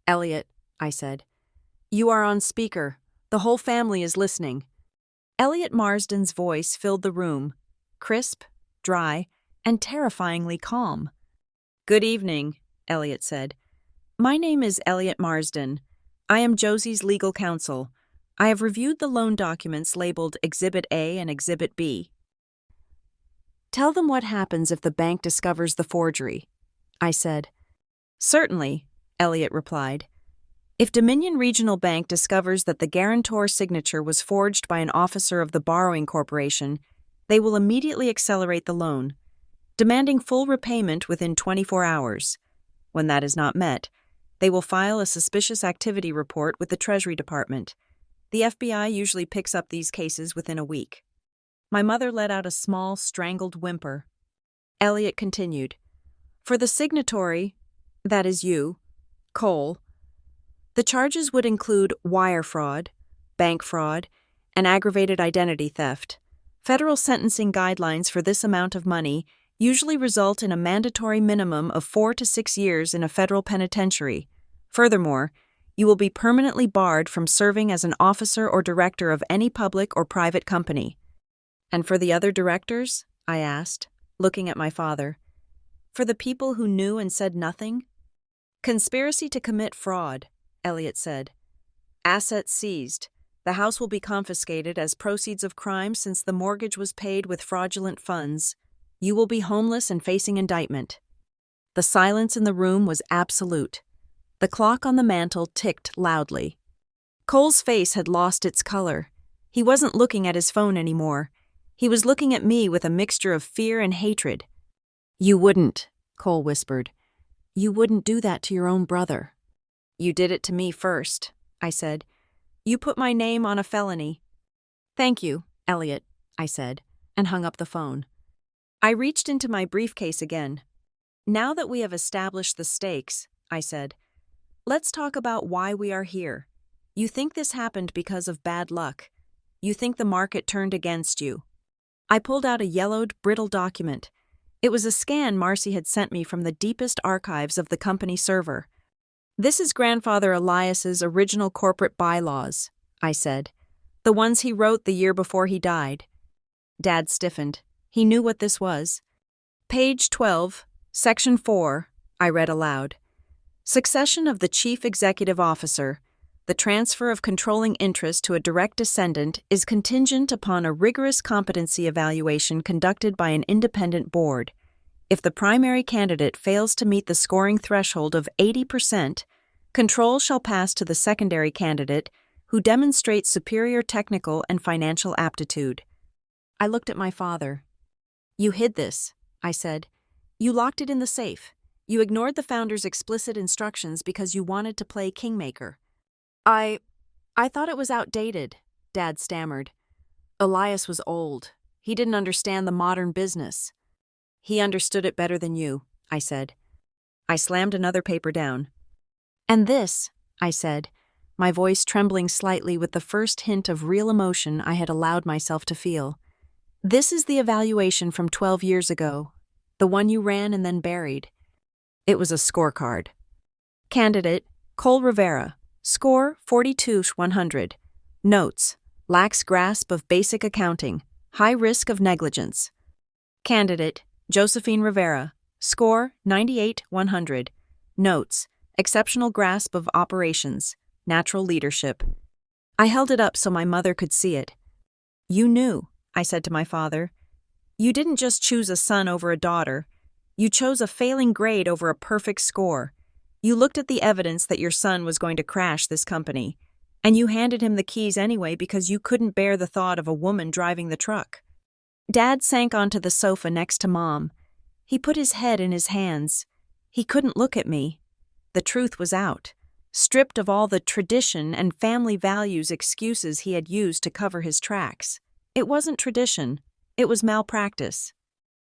"Elliot," I said. "You are on speaker. The whole family is listening." Elliot Marsden's voice filled the room, crisp, dry, and terrifyingly calm. "Good evening," Elliot said. "My name is Elliot Marsden. I am Josie's legal counsel. I have reviewed the loan documents labeled Exhibit A and Exhibit B. Tell them what happens if the bank discovers the forgery," I said. "Certainly," Elliot replied. "If Dominion Regional Bank discovers that the guarantor signature was forged by an officer of the borrowing corporation, they will immediately accelerate the loan, demanding full repayment within 24 hours. When that is not met, they will file a suspicious activity report with the Treasury Department. The FBI usually picks up these cases within a week." My mother let out a small, strangled whimper. Elliot continued. "For the signatory, that is you, Cole, the charges would include wire fraud, bank fraud, and aggravated identity theft. Federal sentencing guidelines for this amount of money usually result in a mandatory minimum of 4 to 6 years in a federal penitentiary. Furthermore, you will be permanently barred from serving as an officer or director of any public or private company." "And for the other directors?" I asked, looking at my father. "For the people who knew and said nothing?" "Conspiracy to commit fraud," Elliot said. "Assets seized. The house will be confiscated as proceeds of crime since the mortgage was paid with fraudulent funds. You will be homeless and facing indictment." The silence in the room was absolute. The clock on the mantel ticked loudly. Cole's face had lost its color. He wasn't looking at his phone anymore. He was looking at me with a mixture of fear and hatred. "You wouldn't," Cole whispered. "You wouldn't do that to your own brother." "You did it to me first," I said. "You put my name on a felony." "Thank you, Elliot," I said, and hung up the phone. I reached into my briefcase again. "Now that we have established the stakes," I said, "let's talk about why we are here. You think this happened because of bad luck. You think the market turned against you." I pulled out a yellowed, brittle document. It was a scan Marcy had sent me from the deepest archives of the company server. "This is Grandfather Elias's original corporate bylaws," I said. "The ones he wrote the year before he died." Dad stiffened. He knew what this was. "Page 12, Section 4, I read aloud. "Succession of the Chief Executive Officer. The transfer of controlling interest to a direct descendant is contingent upon a rigorous competency evaluation conducted by an independent board. If the primary candidate fails to meet the scoring threshold of 80%, control shall pass to the secondary candidate who demonstrates superior technical and financial aptitude." I looked at my father. "You hid this," I said. You locked it in the safe. You ignored the founder's explicit instructions because you wanted to play kingmaker. I thought it was outdated, Dad stammered. Elias was old. He didn't understand the modern business. He understood it better than you, I said. I slammed another paper down. And this, I said, my voice trembling slightly with the first hint of real emotion I had allowed myself to feel. This is the evaluation from 12 years ago, the one you ran and then buried. It was a scorecard. Candidate, Cole Rivera, score 42/100. Notes, lacks grasp of basic accounting, high risk of negligence. Candidate, Josephine Rivera, score 98/100. Notes, exceptional grasp of operations, natural leadership. I held it up so my mother could see it. You knew, I said to my father. You didn't just choose a son over a daughter. You chose a failing grade over a perfect score. You looked at the evidence that your son was going to crash this company, and you handed him the keys anyway because you couldn't bear the thought of a woman driving the truck. Dad sank onto the sofa next to Mom. He put his head in his hands. He couldn't look at me. The truth was out, stripped of all the tradition and family values excuses he had used to cover his tracks. It wasn't tradition. It was malpractice.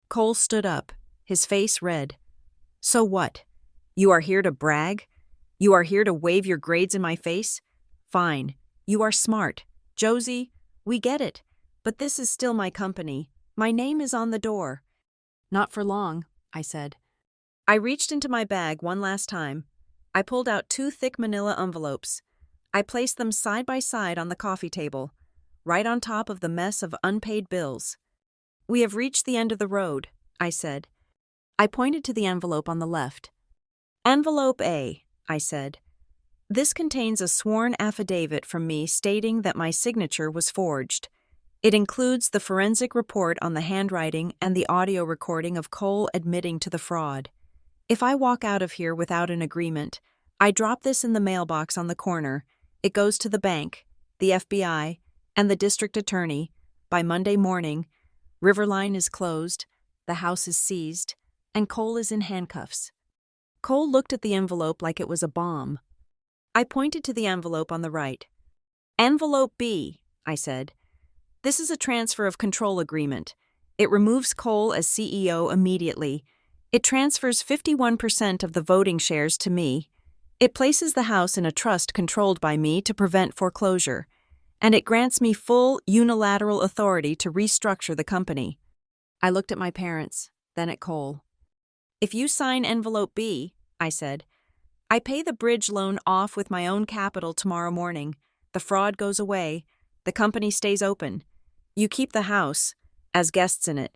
Cole stood up, his face red. So what? You are here to brag? You are here to wave your grades in my face? Fine. You are smart. Josie, we get it. But this is still my company. My name is on the door. Not for long, I said. I reached into my bag one last time. I pulled out 2 thick manila envelopes. I placed them side by side on the coffee table, right on top of the mess of unpaid bills. We have reached the end of the road, I said. I pointed to the envelope on the left. Envelope A, I said. This contains a sworn affidavit from me stating that my signature was forged. It includes the forensic report on the handwriting and the audio recording of Cole admitting to the fraud. If I walk out of here without an agreement, I drop this in the mailbox on the corner. It goes to the bank, the FBI, and the district attorney. By Monday morning, Riverline is closed, the house is seized, and Cole is in handcuffs. Cole looked at the envelope like it was a bomb. I pointed to the envelope on the right. Envelope B, I said. This is a transfer of control agreement. It removes Cole as CEO immediately. It transfers 51% of the voting shares to me. It places the house in a trust controlled by me to prevent foreclosure. And it grants me full unilateral authority to restructure the company. I looked at my parents, then at Cole. If you sign envelope B, I said, I pay the bridge loan off with my own capital tomorrow morning. The fraud goes away. The company stays open. You keep the house, as guests in it.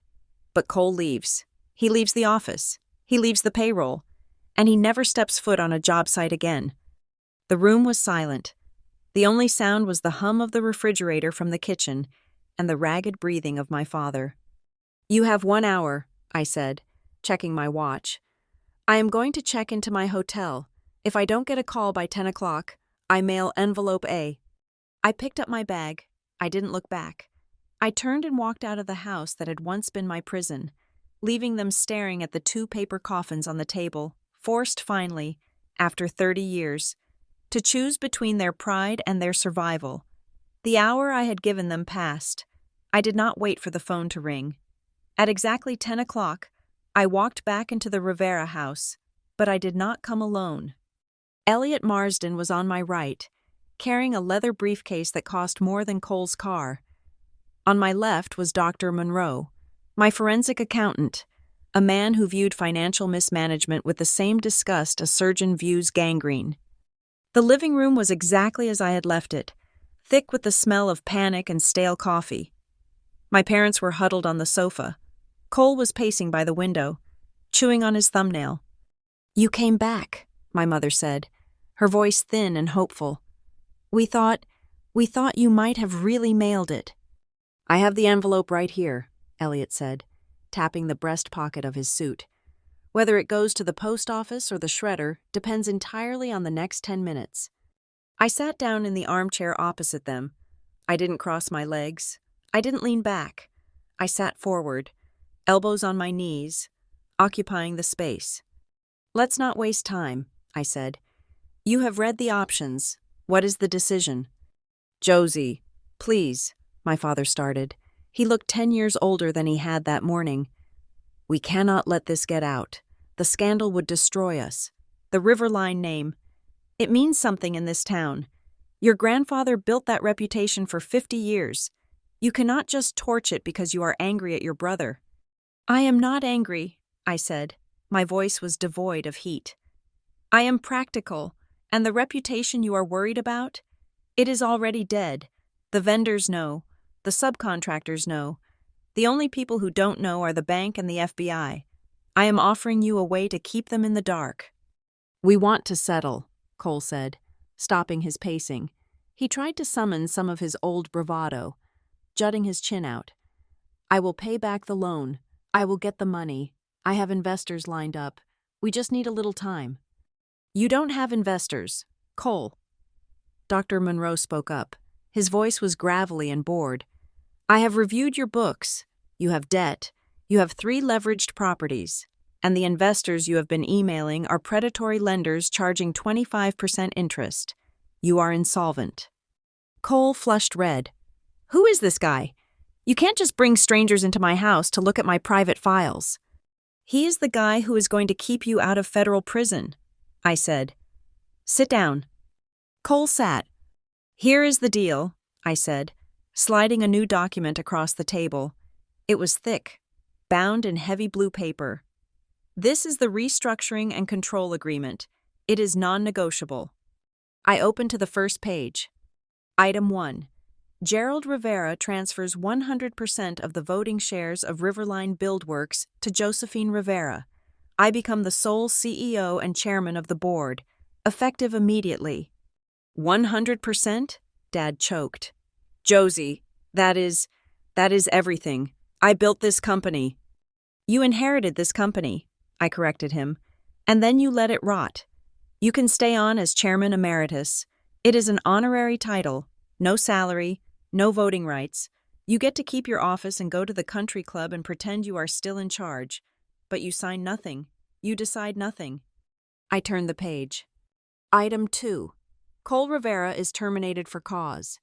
But Cole leaves. He leaves the office. He leaves the payroll. And he never steps foot on a job site again. The room was silent. The only sound was the hum of the refrigerator from the kitchen and the ragged breathing of my father. You have 1 hour, I said, checking my watch. I am going to check into my hotel. If I don't get a call by 10 o'clock, I mail envelope A. I picked up my bag. I didn't look back. I turned and walked out of the house that had once been my prison, leaving them staring at the 2 paper coffins on the table, forced finally, after 30 years, to choose between their pride and their survival. The hour I had given them passed. I did not wait for the phone to ring. At exactly 10 o'clock, I walked back into the Rivera house, but I did not come alone. Elliot Marsden was on my right, carrying a leather briefcase that cost more than Cole's car. On my left was Dr. Monroe, my forensic accountant, a man who viewed financial mismanagement with the same disgust a surgeon views gangrene. The living room was exactly as I had left it, thick with the smell of panic and stale coffee. My parents were huddled on the sofa. Cole was pacing by the window, chewing on his thumbnail. You came back, my mother said, her voice thin and hopeful. We thought you might have really mailed it. I have the envelope right here, Elliot said, tapping the breast pocket of his suit. Whether it goes to the post office or the shredder depends entirely on the next 10 minutes. I sat down in the armchair opposite them. I didn't cross my legs. I didn't lean back. I sat forward, elbows on my knees, occupying the space. "Let's not waste time," I said. "You have read the options. What is the decision?" "Josie, please," my father started. He looked 10 years older than he had that morning. "We cannot let this get out. The scandal would destroy us. The Riverline name, it means something in this town. Your grandfather built that reputation for 50 years. You cannot just torch it because you are angry at your brother." "I am not angry," I said. My voice was devoid of heat. "I am practical, and the reputation you are worried about? It is already dead. The vendors know. The subcontractors know. The only people who don't know are the bank and the FBI. I am offering you a way to keep them in the dark." "We want to settle," Cole said, stopping his pacing. He tried to summon some of his old bravado, jutting his chin out. "I will pay back the loan. I will get the money. I have investors lined up. We just need a little time." "You don't have investors, Cole." Dr. Monroe spoke up. His voice was gravelly and bored. "I have reviewed your books. You have debt. You have 3 leveraged properties. And the investors you have been emailing are predatory lenders charging 25% interest. You are insolvent." Cole flushed red. "Who is this guy? You can't just bring strangers into my house to look at my private files." "He is the guy who is going to keep you out of federal prison," I said. "Sit down." Cole sat. "Here is the deal," I said, sliding a new document across the table. It was thick, bound in heavy blue paper. "This is the restructuring and control agreement. It is non-negotiable." I opened to the first page. Item 1. Gerald Rivera transfers 100% of the voting shares of Riverline Buildworks to Josephine Rivera. I become the sole CEO and chairman of the board, effective immediately. 100%? Dad choked. "Josie, that is everything. I built this company." "You inherited this company," I corrected him, "and then you let it rot. You can stay on as chairman emeritus. It is an honorary title, no salary, no voting rights. You get to keep your office and go to the country club and pretend you are still in charge. But you sign nothing. You decide nothing." I turned the page. Item 2. Cole Rivera is terminated for cause.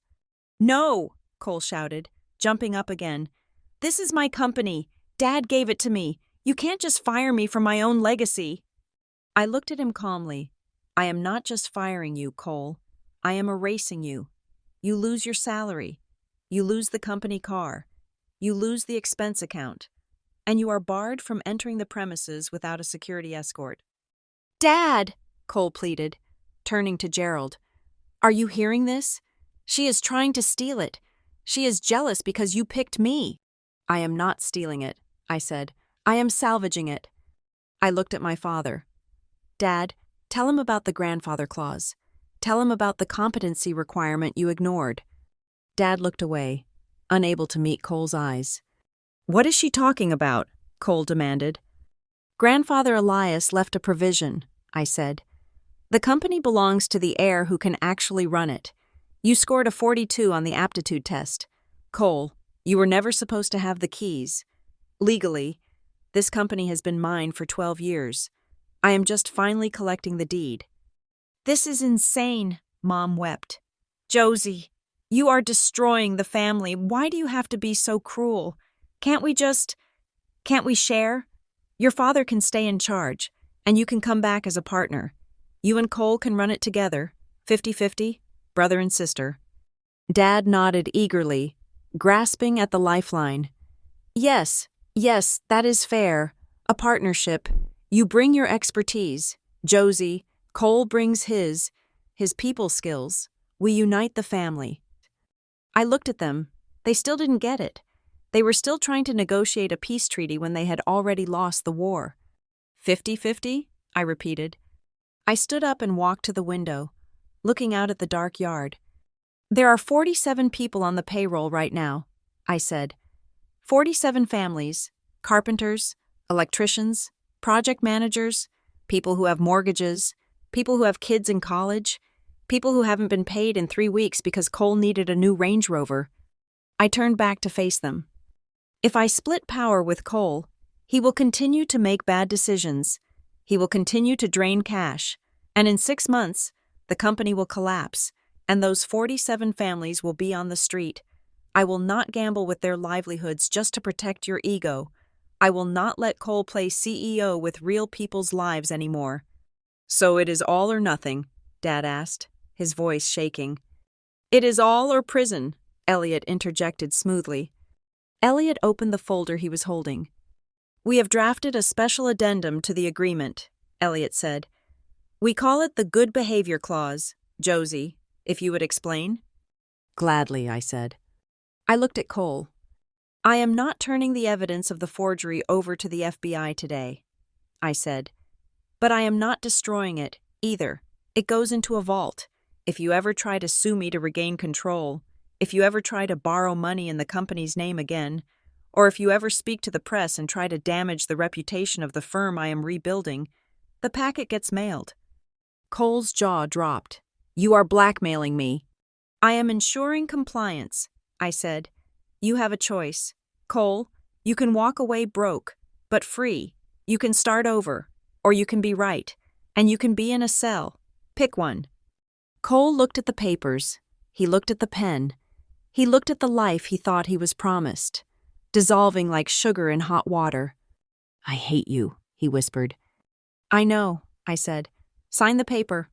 "No!" Cole shouted, jumping up again. "This is my company. Dad gave it to me. You can't just fire me for my own legacy." I looked at him calmly. "I am not just firing you, Cole. I am erasing you. You lose your salary. You lose the company car. You lose the expense account. And you are barred from entering the premises without a security escort." "Dad!" Cole pleaded, turning to Gerald. "Are you hearing this? She is trying to steal it. She is jealous because you picked me." "I am not stealing it," I said. "I am salvaging it." I looked at my father. "Dad, tell him about the grandfather clause. Tell him about the competency requirement you ignored." Dad looked away, unable to meet Cole's eyes. "What is she talking about?" Cole demanded. "Grandfather Elias left a provision," I said. "The company belongs to the heir who can actually run it. You scored a 42 on the aptitude test. Cole, you were never supposed to have the keys. Legally, this company has been mine for 12 years. I am just finally collecting the deed." "This is insane," Mom wept. "Josie, you are destroying the family. Why do you have to be so cruel? Can't we share? Your father can stay in charge, and you can come back as a partner. You and Cole can run it together, 50-50, brother and sister." Dad nodded eagerly, grasping at the lifeline. Yes, that is fair. A partnership. You bring your expertise, Josie. Cole brings his people skills. We unite the family." I looked at them. They still didn't get it. They were still trying to negotiate a peace treaty when they had already lost the war. 50-50? I repeated. I stood up and walked to the window, looking out at the dark yard. "There are 47 people on the payroll right now," I said. 47 families, carpenters, electricians, project managers, people who have mortgages, people who have kids in college, people who haven't been paid in 3 weeks because Cole needed a new Range Rover. I turned back to face them. If I split power with Cole, He will continue to make bad decisions. He will continue to drain cash. And in 6 months, the company will collapse, and those 47 families will be on the street. I will not gamble with their livelihoods just to protect your ego. I will not let Cole play CEO with real people's lives anymore." "So it is all or nothing?" Dad asked, his voice shaking. "It is all or prison," Elliot interjected smoothly. Elliot opened the folder he was holding. "We have drafted a special addendum to the agreement," Elliot said. "We call it the Good Behavior Clause. Josie, if you would explain." "Gladly," I said. I looked at Cole. "I am not turning the evidence of the forgery over to the FBI today," I said. "But I am not destroying it, either. It goes into a vault. If you ever try to sue me to regain control, if you ever try to borrow money in the company's name again, or if you ever speak to the press and try to damage the reputation of the firm I am rebuilding, the packet gets mailed." Cole's jaw dropped. "You are blackmailing me." "I am ensuring compliance," I said. "You have a choice. Cole, you can walk away broke, but free. You can start over, or you can be right, and you can be in a cell. Pick one." Cole looked at the papers. He looked at the pen. He looked at the life he thought he was promised, dissolving like sugar in hot water. "I hate you," he whispered. "I know," I said. "Sign the paper."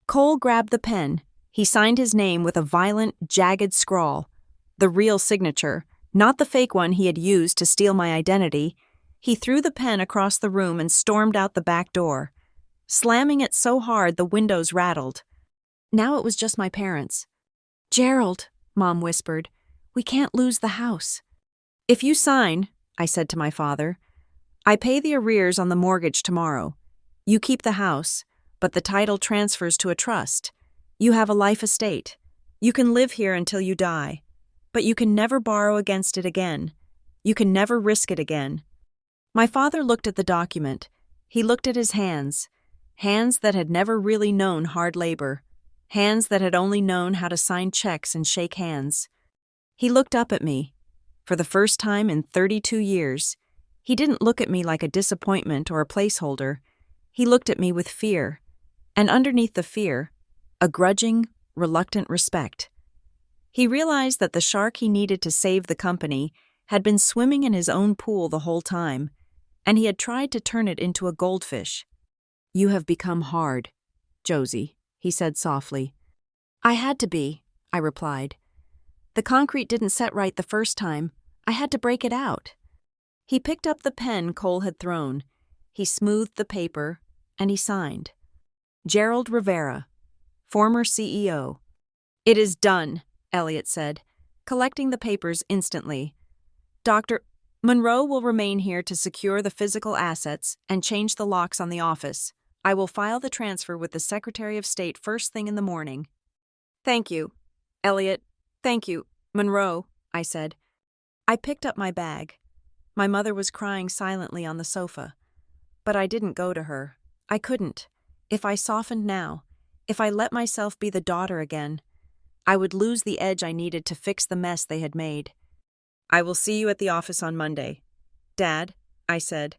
Cole grabbed the pen. He signed his name with a violent, jagged scrawl. The real signature, not the fake one he had used to steal my identity. He threw the pen across the room and stormed out the back door, slamming it so hard the windows rattled. Now it was just my parents. "Gerald," Mom whispered, "we can't lose the house." "If you sign," I said to my father, "I pay the arrears on the mortgage tomorrow. You keep the house, but the title transfers to a trust. You have a life estate. You can live here until you die, but you can never borrow against it again. You can never risk it again." My father looked at the document. He looked at his hands, hands that had never really known hard labor, hands that had only known how to sign checks and shake hands. He looked up at me. For the first time in 32 years, he didn't look at me like a disappointment or a placeholder. He looked at me with fear, and underneath the fear, a grudging, reluctant respect. He realized that the shark he needed to save the company had been swimming in his own pool the whole time, and he had tried to turn it into a goldfish. "You have become hard, Josie," he said softly. "I had to be," I replied. "The concrete didn't set right the first time. I had to break it out." He picked up the pen Cole had thrown. He smoothed the paper, and he signed. "Gerald Rivera, former CEO." "It is done," Elliot said, collecting the papers instantly. "Dr. Monroe will remain here to secure the physical assets and change the locks on the office. I will file the transfer with the Secretary of State first thing in the morning." "Thank you, Elliot. Thank you, Monroe," I said. I picked up my bag. My mother was crying silently on the sofa. But I didn't go to her. I couldn't. If I softened now, if I let myself be the daughter again, I would lose the edge I needed to fix the mess they had made. "I will see you at the office on Monday." "Dad," I said,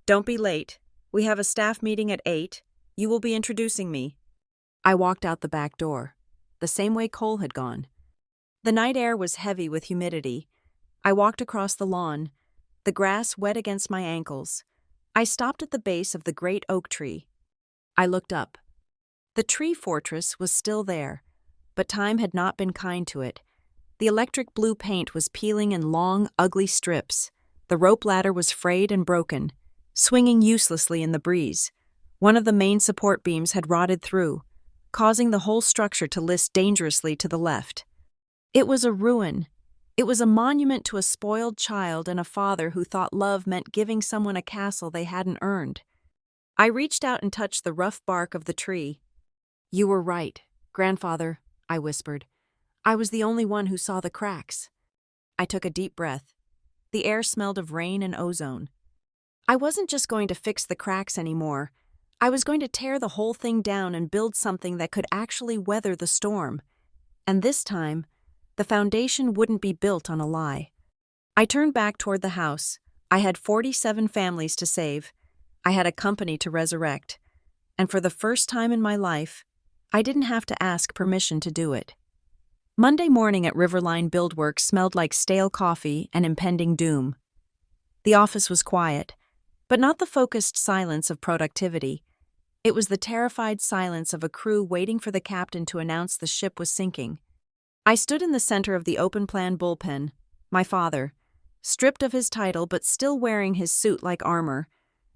"don't be late. We have a staff meeting at 8. You will be introducing me." I walked out the back door, the same way Cole had gone. The night air was heavy with humidity. I walked across the lawn, the grass wet against my ankles. I stopped at the base of the great oak tree. I looked up. The tree fortress was still there, but time had not been kind to it. The electric blue paint was peeling in long, ugly strips. The rope ladder was frayed and broken, swinging uselessly in the breeze. One of the main support beams had rotted through, causing the whole structure to list dangerously to the left. It was a ruin. It was a monument to a spoiled child and a father who thought love meant giving someone a castle they hadn't earned. I reached out and touched the rough bark of the tree. "You were right, Grandfather," I whispered. "I was the only one who saw the cracks." I took a deep breath. The air smelled of rain and ozone. I wasn't just going to fix the cracks anymore. I was going to tear the whole thing down and build something that could actually weather the storm. And this time, the foundation wouldn't be built on a lie. I turned back toward the house, I had 47 families to save. I had a company to resurrect. And for the first time in my life, I didn't have to ask permission to do it. Monday morning at Riverline Buildworks smelled like stale coffee and impending doom. The office was quiet, but not the focused silence of productivity. It was the terrified silence of a crew waiting for the captain to announce the ship was sinking. I stood in the center of the open-plan bullpen, my father, stripped of his title but still wearing his suit like armor,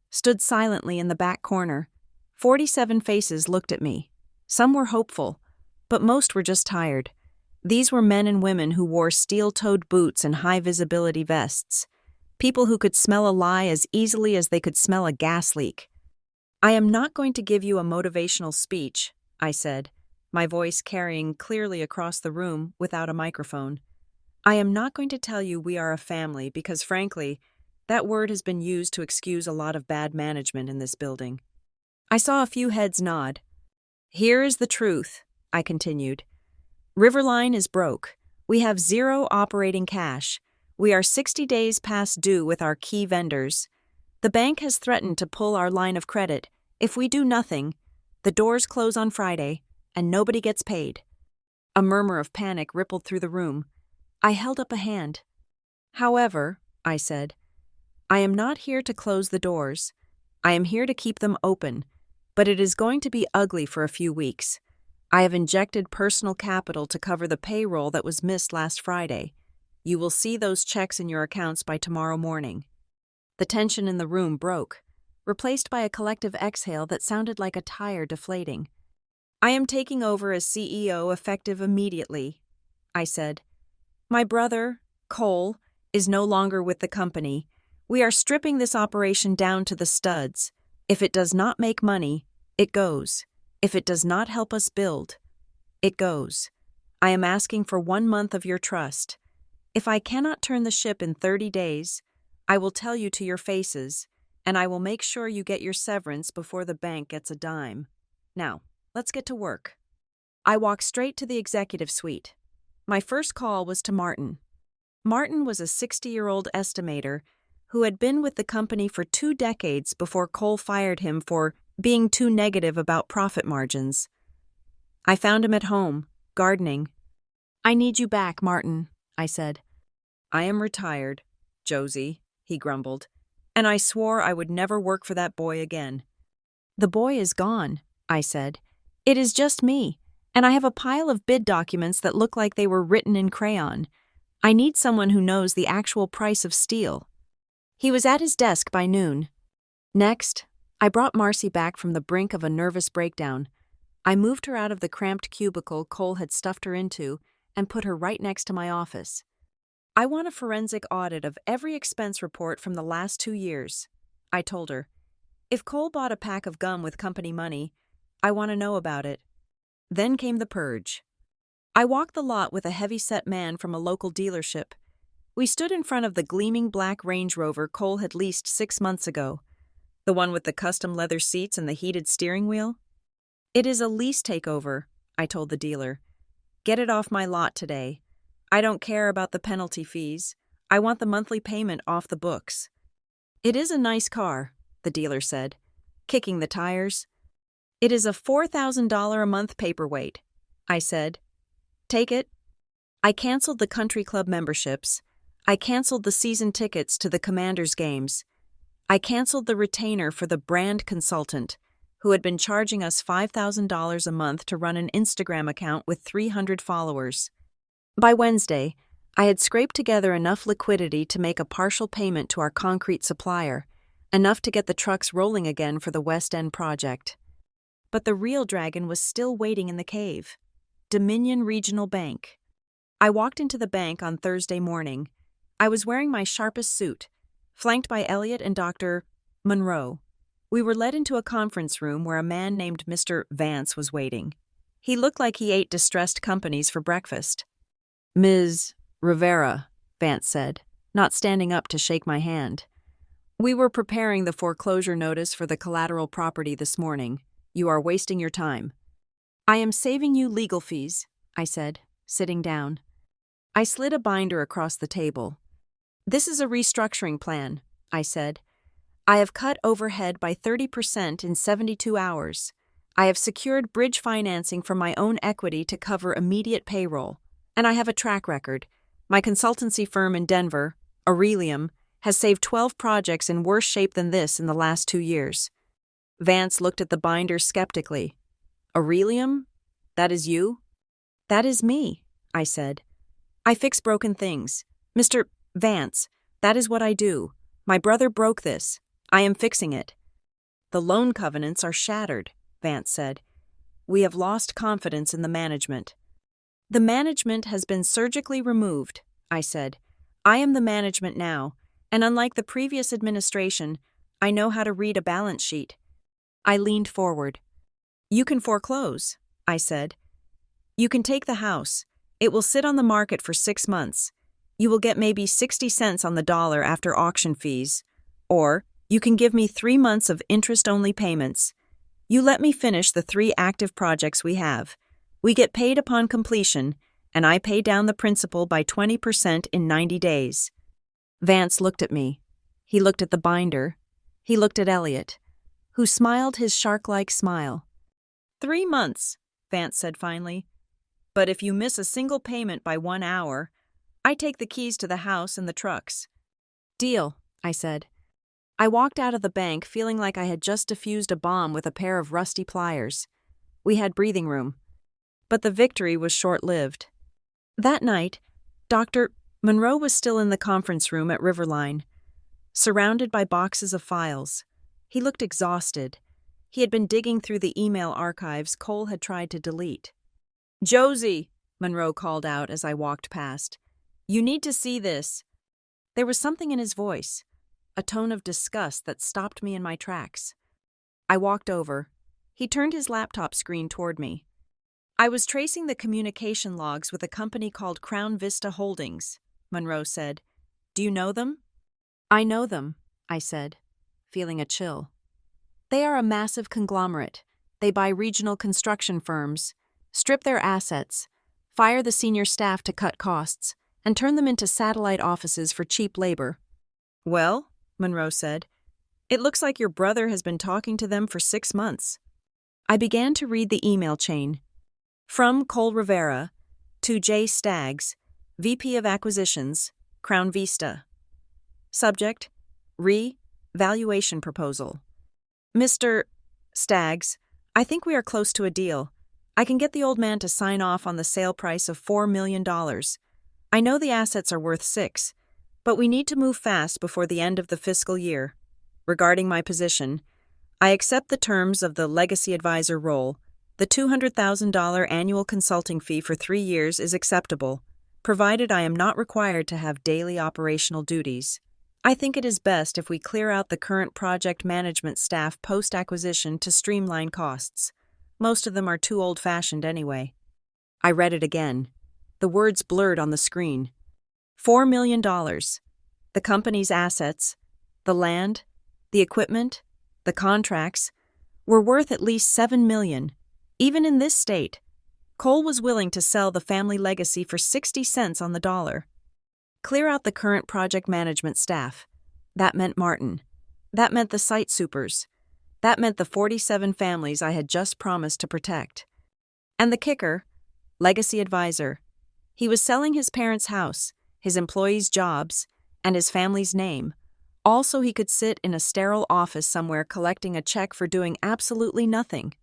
stood silently in the back corner. 47 faces looked at me. Some were hopeful, but most were just tired. These were men and women who wore steel-toed boots and high-visibility vests, people who could smell a lie as easily as they could smell a gas leak. "I am not going to give you a motivational speech," I said, my voice carrying clearly across the room without a microphone. "I am not going to tell you we are a family because, frankly, that word has been used to excuse a lot of bad management in this building." I saw a few heads nod. "Here is the truth," I continued. "Riverline is broke. We have zero operating cash. We are 60 days past due with our key vendors. The bank has threatened to pull our line of credit. If we do nothing, the doors close on Friday, and nobody gets paid." A murmur of panic rippled through the room. I held up a hand. "However," I said, "I am not here to close the doors. I am here to keep them open, but it is going to be ugly for a few weeks. I have injected personal capital to cover the payroll that was missed last Friday. You will see those checks in your accounts by tomorrow morning." The tension in the room broke, replaced by a collective exhale that sounded like a tire deflating. "I am taking over as CEO effective immediately," I said. "My brother, Cole, is no longer with the company. We are stripping this operation down to the studs. If it does not make money, it goes. If it does not help us build, it goes. I am asking for 1 month of your trust. If I cannot turn the ship in 30 days, I will tell you to your faces, and I will make sure you get your severance before the bank gets a dime. Now, let's get to work." I walked straight to the executive suite. My first call was to Martin. Martin was a 60-year-old estimator who had been with the company for 2 decades before Cole fired him for being too negative about profit margins. I found him at home, gardening. "I need you back, Martin," I said. "I am retired, Josie," he grumbled, "and I swore I would never work for that boy again." "The boy is gone," I said. "It is just me, and I have a pile of bid documents that look like they were written in crayon. I need someone who knows the actual price of steel." He was at his desk by noon. Next, I brought Marcy back from the brink of a nervous breakdown. I moved her out of the cramped cubicle Cole had stuffed her into and put her right next to my office. "I want a forensic audit of every expense report from the last 2 years," I told her. "If Cole bought a pack of gum with company money, I want to know about it." Then came the purge. I walked the lot with a heavy-set man from a local dealership. We stood in front of the gleaming black Range Rover Cole had leased 6 months ago. The one with the custom leather seats and the heated steering wheel? "It is a lease takeover," I told the dealer. "Get it off my lot today. I don't care about the penalty fees. I want the monthly payment off the books." "It is a nice car," the dealer said, kicking the tires. "It is a $4,000 a month paperweight," I said. "Take it." I canceled the country club memberships. I canceled the season tickets to the Commanders games. I canceled the retainer for the brand consultant, who had been charging us $5,000 a month to run an Instagram account with 300 followers. By Wednesday, I had scraped together enough liquidity to make a partial payment to our concrete supplier, enough to get the trucks rolling again for the West End project. But the real dragon was still waiting in the cave. Dominion Regional Bank. I walked into the bank on Thursday morning. I was wearing my sharpest suit, flanked by Elliot and Dr. Monroe. We were led into a conference room where a man named Mr. Vance was waiting. He looked like he ate distressed companies for breakfast. "Ms. Rivera," Vance said, not standing up to shake my hand. "We were preparing the foreclosure notice for the collateral property this morning. You are wasting your time." "I am saving you legal fees," I said, sitting down. I slid a binder across the table. "This is a restructuring plan. I said. I have cut overhead by 30% in 72 hours. I have secured bridge financing from my own equity to cover immediate payroll. And I have a track record. My consultancy firm in Denver, Aurelium, has saved 12 projects in worse shape than this in the last 2 years. Vance looked at the binder skeptically. Aurelium? That is you? That is me, I said. I fix broken things. Mr. Vance, that is what I do. My brother broke this. I am fixing it. The loan covenants are shattered, Vance said. We have lost confidence in the management. The management has been surgically removed, I said. I am the management now, and unlike the previous administration, I know how to read a balance sheet. I leaned forward. You can foreclose, I said. You can take the house. It will sit on the market for 6 months. You will get maybe 60 cents on the dollar after auction fees. Or you can give me 3 months of interest-only payments. You let me finish the 3 active projects we have. We get paid upon completion, and I pay down the principal by 20% in 90 days. Vance looked at me. He looked at the binder. He looked at Elliot, who smiled his shark-like smile. 3 months, Vance said finally. But if you miss a single payment by 1 hour, I take the keys to the house and the trucks. Deal, I said. I walked out of the bank feeling like I had just defused a bomb with a pair of rusty pliers. We had breathing room. But the victory was short-lived. That night, Dr. Monroe was still in the conference room at Riverline, surrounded by boxes of files. He looked exhausted. He had been digging through the email archives Cole had tried to delete. Josie, Monroe called out as I walked past. You need to see this. There was something in his voice, a tone of disgust that stopped me in my tracks. I walked over. He turned his laptop screen toward me. I was tracing the communication logs with a company called Crown Vista Holdings, Monroe said. Do you know them? I know them, I said, feeling a chill. They are a massive conglomerate. They buy regional construction firms, strip their assets, fire the senior staff to cut costs, and turn them into satellite offices for cheap labor. Well, Monroe said, it looks like your brother has been talking to them for 6 months. I began to read the email chain. From Cole Rivera to J. Staggs, VP of Acquisitions, Crown Vista. Subject, Re-valuation proposal. Mr. Staggs, I think we are close to a deal. I can get the old man to sign off on the sale price of $4 million. I know the assets are worth 6, but we need to move fast before the end of the fiscal year. Regarding my position, I accept the terms of the legacy advisor role. The $200,000 annual consulting fee for 3 years is acceptable, provided I am not required to have daily operational duties. I think it is best if we clear out the current project management staff post-acquisition to streamline costs. Most of them are too old-fashioned anyway. I read it again. The words blurred on the screen. $4 million. The company's assets, the land, the equipment, the contracts, were worth at least $7 million. Even in this state, Cole was willing to sell the family legacy for 60 cents on the dollar. Clear out the current project management staff. That meant Martin. That meant the site supers. That meant the 47 families I had just promised to protect. And the kicker, legacy advisor. He was selling his parents' house, his employees' jobs, and his family's name, all so he could sit in a sterile office somewhere collecting a check for doing absolutely nothing.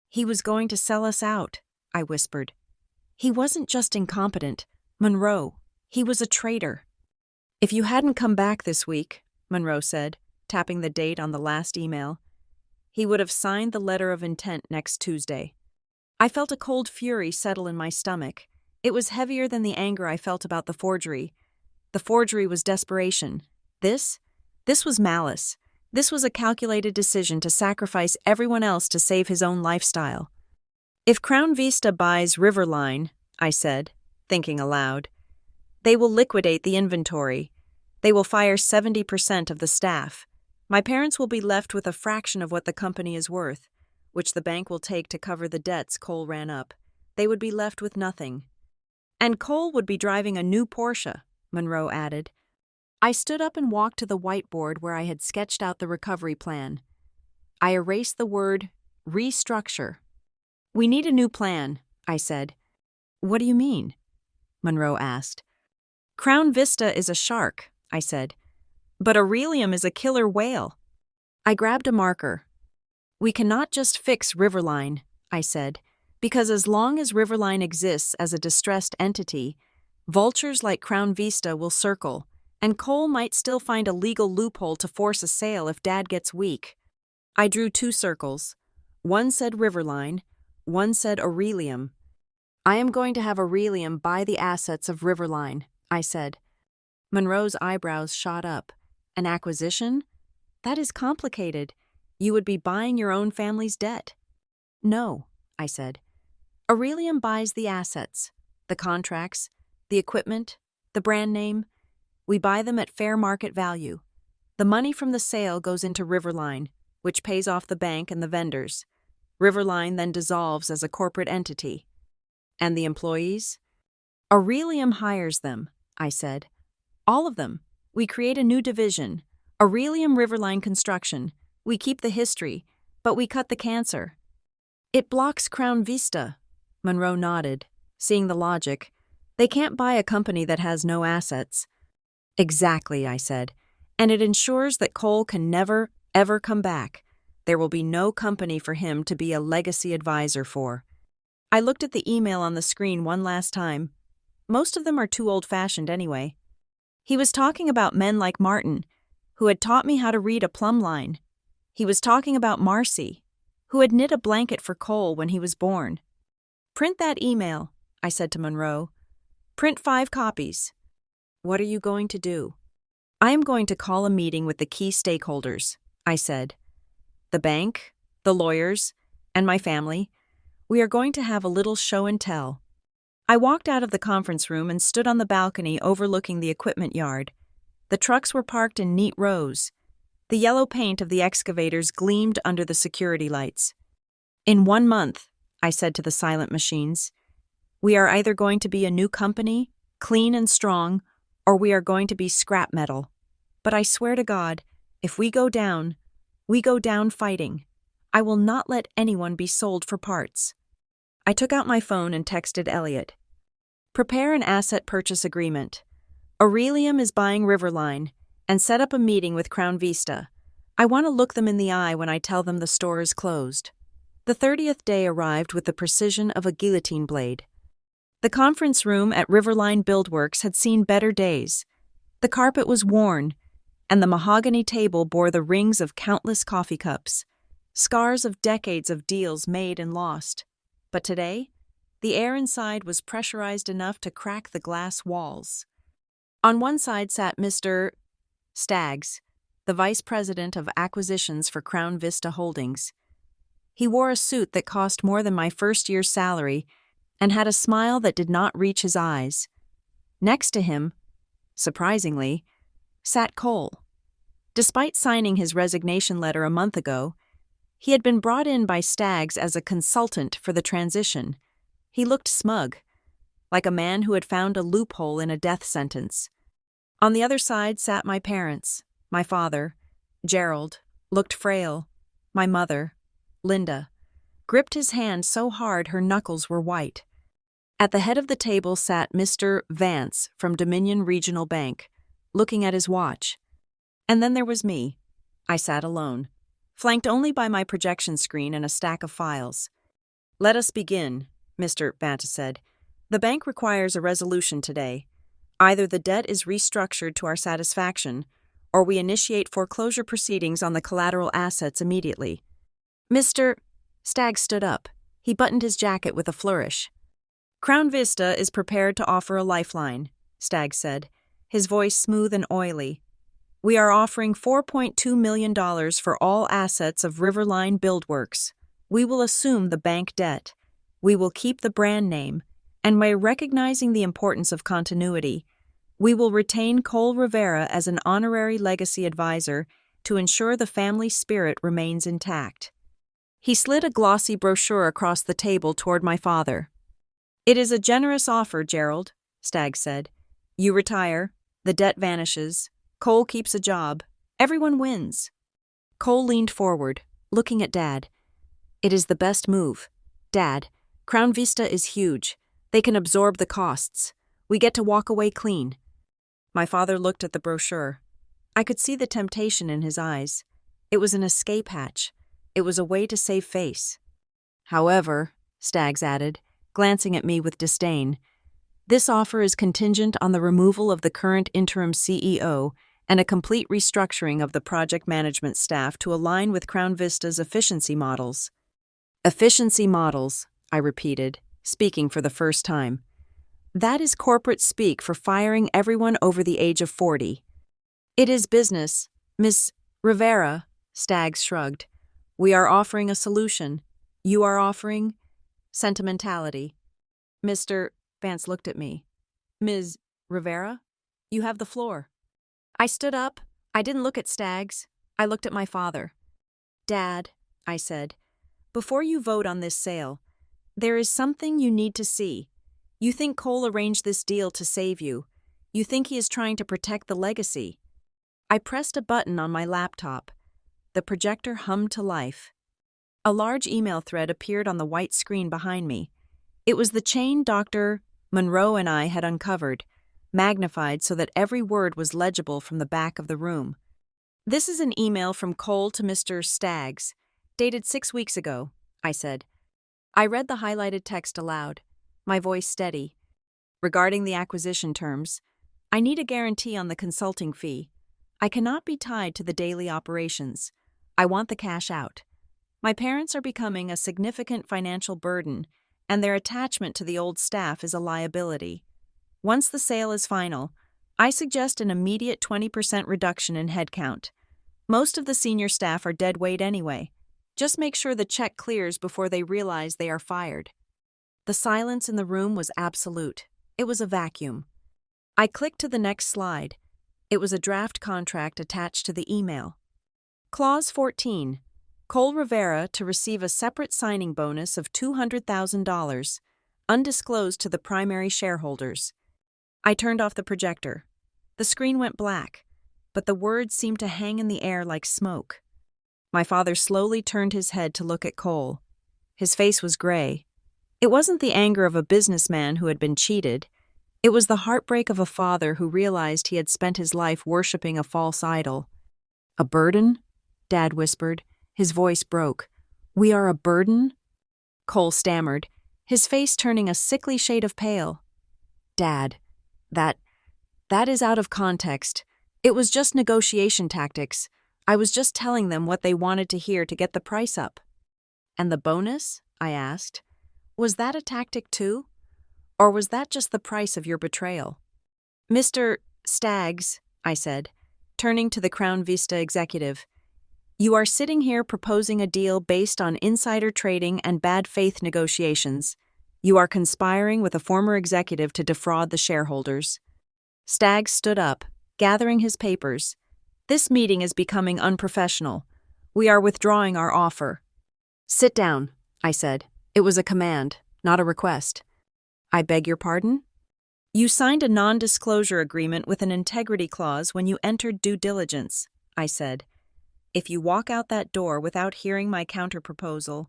He was going to sell us out, I whispered. He wasn't just incompetent, Monroe. He was a traitor. If you hadn't come back this week, Monroe said, tapping the date on the last email, he would have signed the letter of intent next Tuesday. I felt a cold fury settle in my stomach. It was heavier than the anger I felt about the forgery. The forgery was desperation. This was malice. This was a calculated decision to sacrifice everyone else to save his own lifestyle. If Crown Vista buys Riverline, I said, thinking aloud, they will liquidate the inventory. They will fire 70% of the staff. My parents will be left with a fraction of what the company is worth, which the bank will take to cover the debts Cole ran up. They would be left with nothing. And Cole would be driving a new Porsche, Monroe added. I stood up and walked to the whiteboard where I had sketched out the recovery plan. I erased the word restructure. "We need a new plan," I said. "What do you mean?" Monroe asked. "Crown Vista is a shark," I said, "but Aurelium is a killer whale." I grabbed a marker. "We cannot just fix Riverline," I said, "because as long as Riverline exists as a distressed entity, vultures like Crown Vista will circle, and Cole might still find a legal loophole to force a sale if Dad gets weak." I drew 2 circles. One said Riverline, one said Aurelium. "I am going to have Aurelium buy the assets of Riverline," I said. Monroe's eyebrows shot up. "An acquisition? That is complicated. You would be buying your own family's debt." "No," I said. "Aurelium buys the assets, the contracts, the equipment, the brand name. We buy them at fair market value. The money from the sale goes into Riverline, which pays off the bank and the vendors. Riverline then dissolves as a corporate entity." "And the employees?" "Aurelium hires them," I said. "All of them. We create a new division, Aurelium Riverline Construction. We keep the history, but we cut the cancer." "It blocks Crown Vista." Monroe nodded, seeing the logic. "They can't buy a company that has no assets." "Exactly," I said. "And it ensures that Cole can never, ever come back. There will be no company for him to be a legacy advisor for." I looked at the email on the screen one last time. Most of them are too old-fashioned anyway. He was talking about men like Martin, who had taught me how to read a plumb line. He was talking about Marcy, who had knit a blanket for Cole when he was born. "Print that email," I said to Monroe. "Print 5 copies." "What are you going to do?" "I am going to call a meeting with the key stakeholders," I said. "The bank, the lawyers, and my family. We are going to have a little show and tell." I walked out of the conference room and stood on the balcony overlooking the equipment yard. The trucks were parked in neat rows. The yellow paint of the excavators gleamed under the security lights. "In 1 month," I said to the silent machines, "we are either going to be a new company, clean and strong, or we are going to be scrap metal. But I swear to God, if we go down fighting. I will not let anyone be sold for parts." I took out my phone and texted Elliot. "Prepare an asset purchase agreement. Aurelium is buying Riverline, and set up a meeting with Crown Vista. I want to look them in the eye when I tell them the store is closed." The 30th day arrived with the precision of a guillotine blade. The conference room at Riverline Buildworks had seen better days. The carpet was worn, and the mahogany table bore the rings of countless coffee cups, scars of decades of deals made and lost. But today, the air inside was pressurized enough to crack the glass walls. On one side sat Mr. Staggs, the vice president of acquisitions for Crown Vista Holdings. He wore a suit that cost more than my first year's salary and had a smile that did not reach his eyes. Next to him, surprisingly, sat Cole. Despite signing his resignation letter a month ago, he had been brought in by Staggs as a consultant for the transition. He looked smug, like a man who had found a loophole in a death sentence. On the other side sat my parents. My father, Gerald, looked frail. My mother, Linda, gripped his hand so hard her knuckles were white. At the head of the table sat Mr. Vance from Dominion Regional Bank, looking at his watch. And then there was me. I sat alone, flanked only by my projection screen and a stack of files. "Let us begin," Mr. Vance said. "The bank requires a resolution today. Either the debt is restructured to our satisfaction, or we initiate foreclosure proceedings on the collateral assets immediately." Mr. Staggs stood up. He buttoned his jacket with a flourish. "Crown Vista is prepared to offer a lifeline," Staggs said, his voice smooth and oily. "We are offering $4.2 million for all assets of Riverline Buildworks. We will assume the bank debt. We will keep the brand name, and by recognizing the importance of continuity, we will retain Cole Rivera as an honorary legacy advisor to ensure the family spirit remains intact." He slid a glossy brochure across the table toward my father. "It is a generous offer, Gerald," Staggs said. "You retire, the debt vanishes, Cole keeps a job. Everyone wins. Cole leaned forward, looking at Dad. It is the best move. Dad, Crown Vista is huge. They can absorb the costs. We get to walk away clean. My father looked at the brochure. I could see the temptation in his eyes. It was an escape hatch. It was a way to save face. However, Staggs added, glancing at me with disdain, this offer is contingent on the removal of the current interim CEO and a complete restructuring of the project management staff to align with Crown Vista's efficiency models. Efficiency models, I repeated, speaking for the first time. That is corporate speak for firing everyone over the age of 40. It is business, Miss Rivera, Staggs shrugged. We are offering a solution. You are offering sentimentality. Mr. Vance looked at me. Ms. Rivera, you have the floor. I stood up. I didn't look at Staggs. I looked at my father. Dad, I said, before you vote on this sale, there is something you need to see. You think Cole arranged this deal to save you. You think he is trying to protect the legacy. I pressed a button on my laptop. The projector hummed to life. A large email thread appeared on the white screen behind me. It was the chain Dr. Monroe and I had uncovered, magnified so that every word was legible from the back of the room. This is an email from Cole to Mr. Staggs, dated 6 weeks ago, I said. I read the highlighted text aloud, my voice steady. Regarding the acquisition terms, I need a guarantee on the consulting fee. I cannot be tied to the daily operations. I want the cash out. My parents are becoming a significant financial burden, and their attachment to the old staff is a liability. Once the sale is final, I suggest an immediate 20% reduction in headcount. Most of the senior staff are dead weight anyway. Just make sure the check clears before they realize they are fired. The silence in the room was absolute. It was a vacuum. I clicked to the next slide. It was a draft contract attached to the email. Clause 14. Cole Rivera to receive a separate signing bonus of $200,000, undisclosed to the primary shareholders. I turned off the projector. The screen went black, but the words seemed to hang in the air like smoke. My father slowly turned his head to look at Cole. His face was gray. It wasn't the anger of a businessman who had been cheated. It was the heartbreak of a father who realized he had spent his life worshiping a false idol. A burden? Dad whispered. His voice broke. We are a burden? Cole stammered, his face turning a sickly shade of pale. Dad, that is out of context. It was just negotiation tactics. I was just telling them what they wanted to hear to get the price up. And the bonus? I asked. Was that a tactic too? Or was that just the price of your betrayal? Mr. Staggs, I said, turning to the Crown Vista executive. You are sitting here proposing a deal based on insider trading and bad faith negotiations. You are conspiring with a former executive to defraud the shareholders. Staggs stood up, gathering his papers. This meeting is becoming unprofessional. We are withdrawing our offer. Sit down, I said. It was a command, not a request. I beg your pardon? You signed a non-disclosure agreement with an integrity clause when you entered due diligence, I said. If you walk out that door without hearing my counterproposal,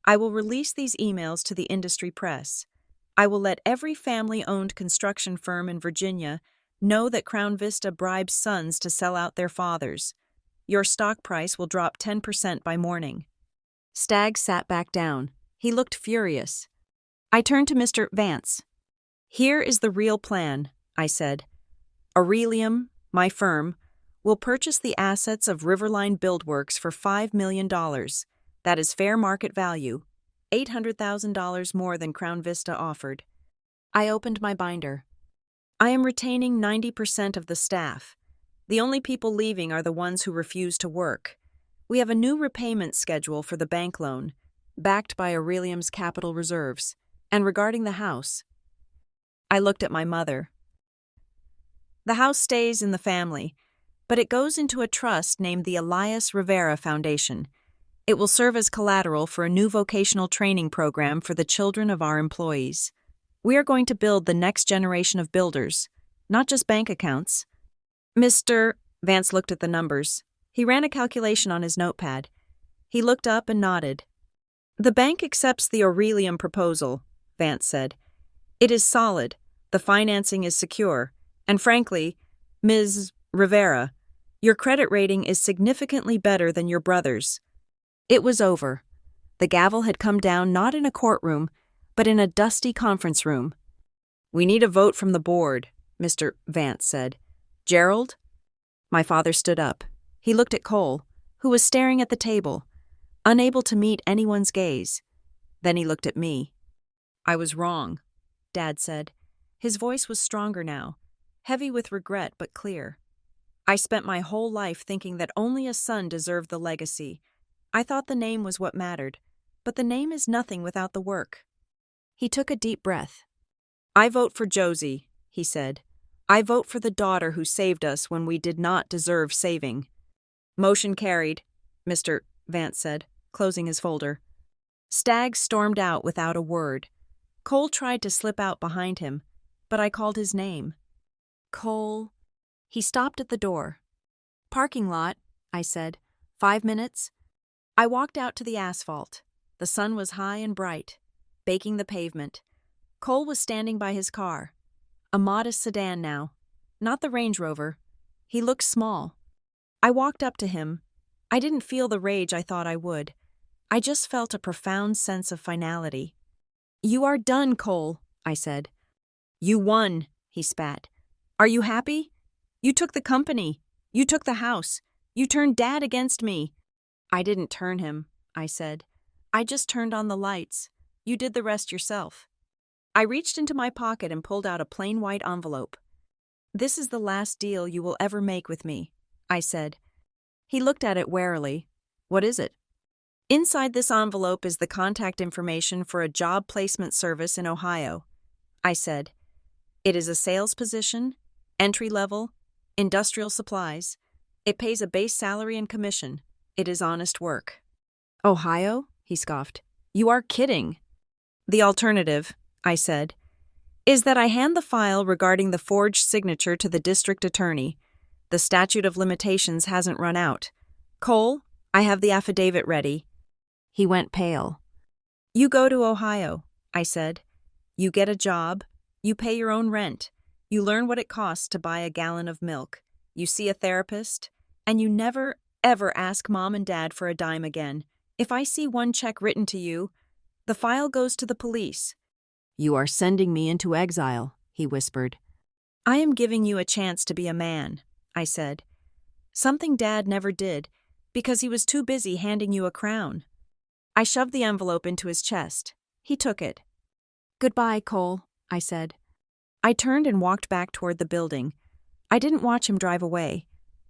I will release these emails to the industry press. I will let every family-owned construction firm in Virginia know that Crown Vista bribes sons to sell out their fathers. Your stock price will drop 10% by morning. Staggs sat back down. He looked furious. I turned to Mr. Vance. Here is the real plan, I said. Aurelium, my firm, will purchase the assets of Riverline Buildworks for $5 million. That is fair market value, $800,000 more than Crown Vista offered. I opened my binder. I am retaining 90% of the staff. The only people leaving are the ones who refuse to work. We have a new repayment schedule for the bank loan, backed by Aurelium's capital reserves. And regarding the house, I looked at my mother. The house stays in the family, but it goes into a trust named the Elias Rivera Foundation. It will serve as collateral for a new vocational training program for the children of our employees. We are going to build the next generation of builders, not just bank accounts. Mr. Vance looked at the numbers. He ran a calculation on his notepad. He looked up and nodded. "The bank accepts the Aurelium proposal," Vance said. "It is solid, the financing is secure, and frankly, Ms. Rivera, your credit rating is significantly better than your brother's." It was over. The gavel had come down not in a courtroom, but in a dusty conference room. "We need a vote from the board," Mr. Vance said. "Gerald?" My father stood up. He looked at Cole, who was staring at the table, unable to meet anyone's gaze. Then he looked at me. "I was wrong," Dad said. His voice was stronger now, heavy with regret but clear. "I spent my whole life thinking that only a son deserved the legacy. I thought the name was what mattered, but the name is nothing without the work." He took a deep breath. "I vote for Josie," he said. "I vote for the daughter who saved us when we did not deserve saving." "Motion carried," Mr. Vance said, closing his folder. Stagg stormed out without a word. Cole tried to slip out behind him, but I called his name. "Cole." He stopped at the door. "Parking lot," I said. 5 minutes?" I walked out to the asphalt. The sun was high and bright, baking the pavement. Cole was standing by his car. A modest sedan now, not the Range Rover. He looked small. I walked up to him. I didn't feel the rage I thought I would. I just felt a profound sense of finality. "You are done, Cole," I said. "You won," he spat. "Are you happy? You took the company. You took the house. You turned Dad against me." "I didn't turn him," I said. "I just turned on the lights. You did the rest yourself." I reached into my pocket and pulled out a plain white envelope. "This is the last deal you will ever make with me," I said. He looked at it warily. "What is it?" "Inside this envelope is the contact information for a job placement service in Ohio," I said. "It is a sales position, entry level, industrial supplies. It pays a base salary and commission. It is honest work." "Ohio?" he scoffed. "You are kidding." "The alternative," I said, "is that I hand the file regarding the forged signature to the district attorney. The statute of limitations hasn't run out. Cole, I have the affidavit ready." He went pale. "You go to Ohio," I said. "You get a job. You pay your own rent. You learn what it costs to buy a gallon of milk. You see a therapist. And you never, ever ask Mom and Dad for a dime again. If I see one check written to you, the file goes to the police." "You are sending me into exile," he whispered. "I am giving you a chance to be a man," I said. "Something Dad never did, because he was too busy handing you a crown." I shoved the envelope into his chest. He took it. "Goodbye, Cole," I said. I turned and walked back toward the building. I didn't watch him drive away.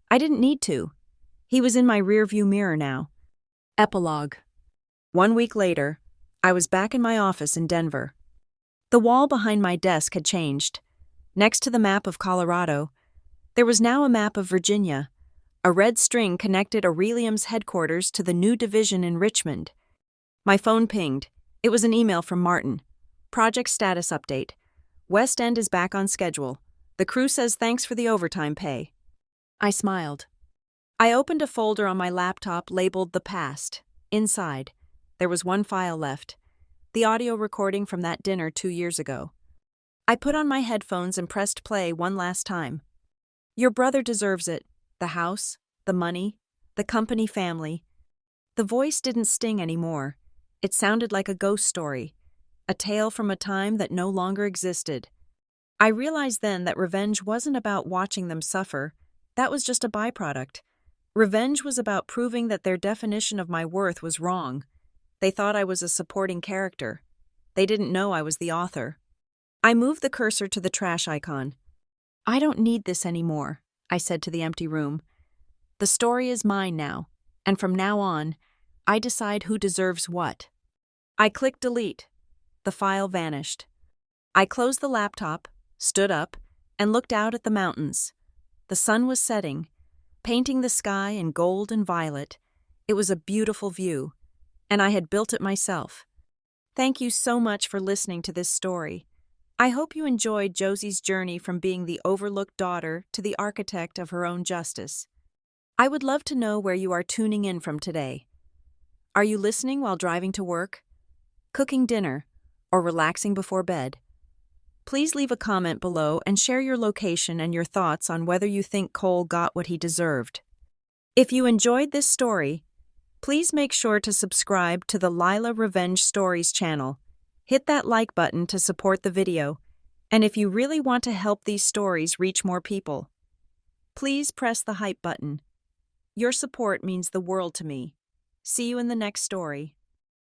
I didn't need to. He was in my rearview mirror now. Epilogue. 1 week later, I was back in my office in Denver. The wall behind my desk had changed. Next to the map of Colorado, there was now a map of Virginia. A red string connected Aurelium's headquarters to the new division in Richmond. My phone pinged. It was an email from Martin. "Project status update. West End is back on schedule. The crew says thanks for the overtime pay." I smiled. I opened a folder on my laptop labeled The Past. Inside, there was one file left. The audio recording from that dinner 2 years ago. I put on my headphones and pressed play one last time. "Your brother deserves it. The house, the money, the company family." The voice didn't sting anymore. It sounded like a ghost story, a tale from a time that no longer existed. I realized then that revenge wasn't about watching them suffer. That was just a byproduct. Revenge was about proving that their definition of my worth was wrong. They thought I was a supporting character. They didn't know I was the author. I moved the cursor to the trash icon. "I don't need this anymore," I said to the empty room. "The story is mine now, and from now on, I decide who deserves what." I clicked delete. The file vanished. I closed the laptop, stood up, and looked out at the mountains. The sun was setting, painting the sky in gold and violet. It was a beautiful view, and I had built it myself. Thank you so much for listening to this story. I hope you enjoyed Josie's journey from being the overlooked daughter to the architect of her own justice. I would love to know where you are tuning in from today. Are you listening while driving to work, cooking dinner, or relaxing before bed? Please leave a comment below and share your location and your thoughts on whether you think Cole got what he deserved. If you enjoyed this story, please make sure to subscribe to the Lila Revenge Stories channel. Hit that like button to support the video, and if you really want to help these stories reach more people, please press the hype button. Your support means the world to me. See you in the next story.